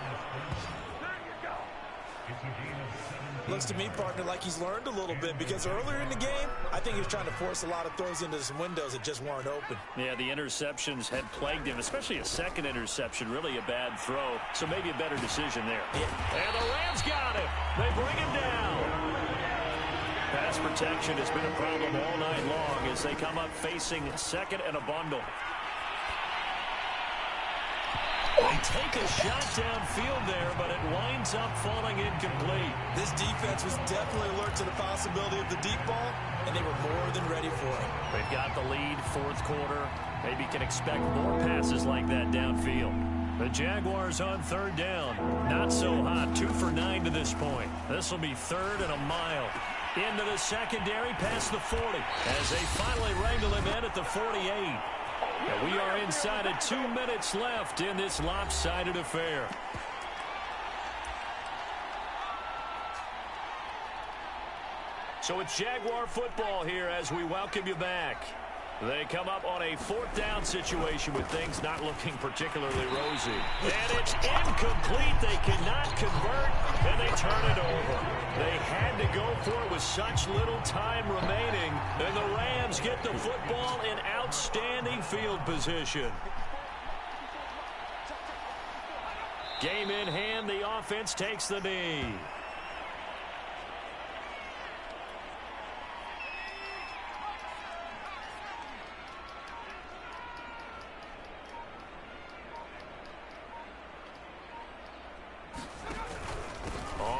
Looks to me, partner, like he's learned a little bit because earlier in the game, I think he was trying to force a lot of throws into some windows that just weren't open. Yeah, the interceptions had plagued him, especially a second interception, really a bad throw. So maybe a better decision there. Yeah. And the Rams got him. They bring him down. Pass protection has been a problem all night long as they come up facing second and a bundle. They take a shot downfield there, but it winds up falling incomplete. This defense was definitely alert to the possibility of the deep ball, and they were more than ready for it. They've got the lead, 4th quarter. Maybe can expect more passes like that downfield. The Jaguars on 3rd down. Not so hot, 2 for 9 to this point. This will be 3rd and a mile. Into the secondary past the 40 as they finally wrangle him in at the 48. And we are inside of 2 minutes left in this lopsided affair. So it's Jaguar football here as we welcome you back. They come up on a 4th down situation with things not looking particularly rosy. And it's incomplete. They cannot convert, and they turn it over. They had to go for it with such little time remaining, and the Rams get the football in outstanding field position. Game in hand, the offense takes the knee.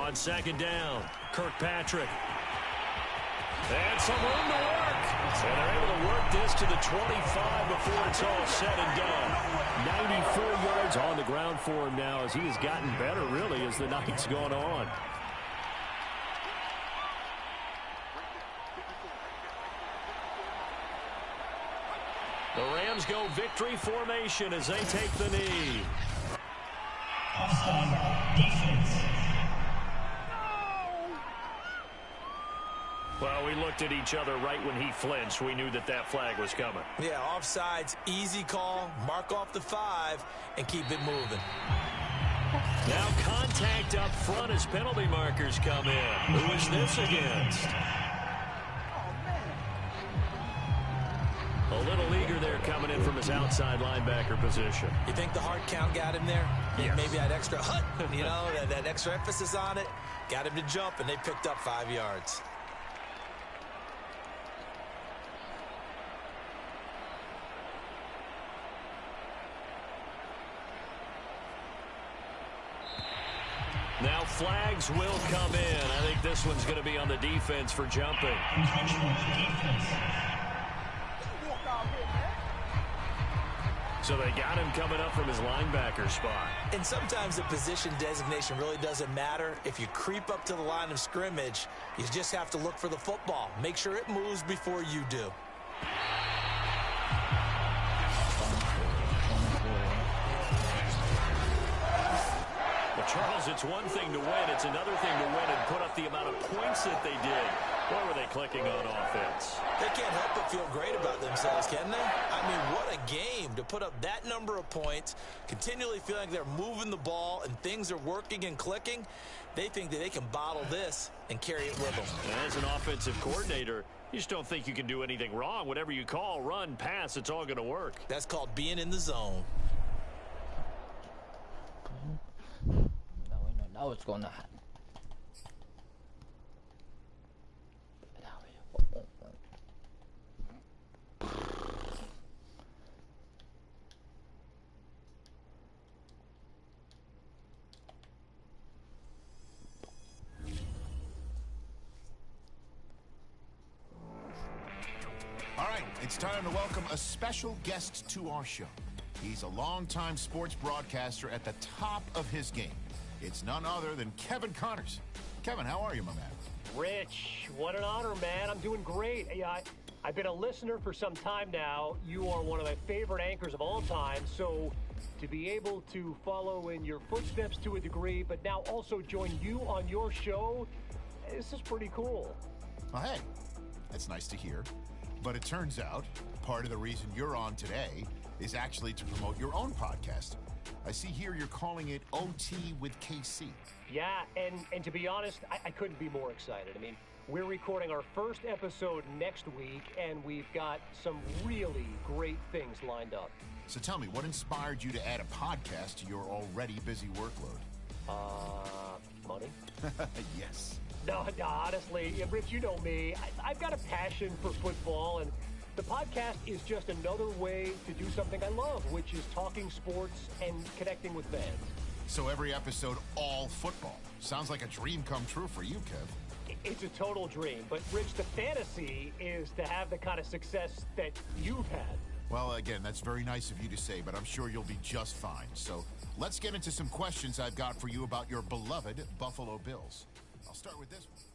on second down. Kirkpatrick. And some room to work. And they're able to work this to the 25 before it's all said and done. 94 yards on the ground for him now as he has gotten better, really, as the night's gone on. The Rams go victory formation as they take the knee. Defense. Well, we looked at each other right when he flinched. We knew that that flag was coming. Yeah, offsides, easy call, mark off the 5, and keep it moving. Now contact up front as penalty markers come in. Who is this against? A little eager there coming in from his outside linebacker position. You think the hard count got him there? Yes. Maybe that extra that extra emphasis on it got him to jump, and they picked up 5 yards. Now flags will come in. I think this one's going to be on the defense for jumping. So they got him coming up from his linebacker spot. And sometimes the position designation really doesn't matter. If you creep up to the line of scrimmage, you just have to look for the football. Make sure it moves before you do. Well, Charles, it's one thing to win. It's another thing to win and put up the amount of points that they did. What were they clicking on offense? They can't help but feel great about themselves, can they? I mean, what a game to put up that number of points, continually feeling like they're moving the ball and things are working and clicking. They think that they can bottle this and carry it with them. And as an offensive coordinator, you just don't think you can do anything wrong. Whatever you call, run, pass, it's all going to work. That's called being in the zone. Now it's going to happen. All right, it's time to welcome a special guest to our show. He's a longtime sports broadcaster at the top of his game. It's none other than Kevin Connors. Kevin, how are you, my man? Rich, what an honor, man. I'm doing great. I've been a listener for some time now. You are one of my favorite anchors of all time, so to be able to follow in your footsteps to a degree, but now also join you on your show, this is pretty cool. Well, hey, that's nice to hear. But it turns out part of the reason you're on today is actually to promote your own podcast. I see here you're calling it OT with KC. Yeah, and to be honest, I couldn't be more excited. I mean, we're recording our first episode next week, and we've got some really great things lined up. So tell me, what inspired you to add a podcast to your already busy workload? Money? Yes. No, honestly, Rich, you know me. I've got a passion for football, and the podcast is just another way to do something I love, which is talking sports and connecting with fans. So every episode, all football. Sounds like a dream come true for you, Kev. It's a total dream, but Rich, the fantasy is to have the kind of success that you've had. Well, again, that's very nice of you to say, but I'm sure you'll be just fine. So let's get into some questions I've got for you about your beloved Buffalo Bills. I'll start with this one.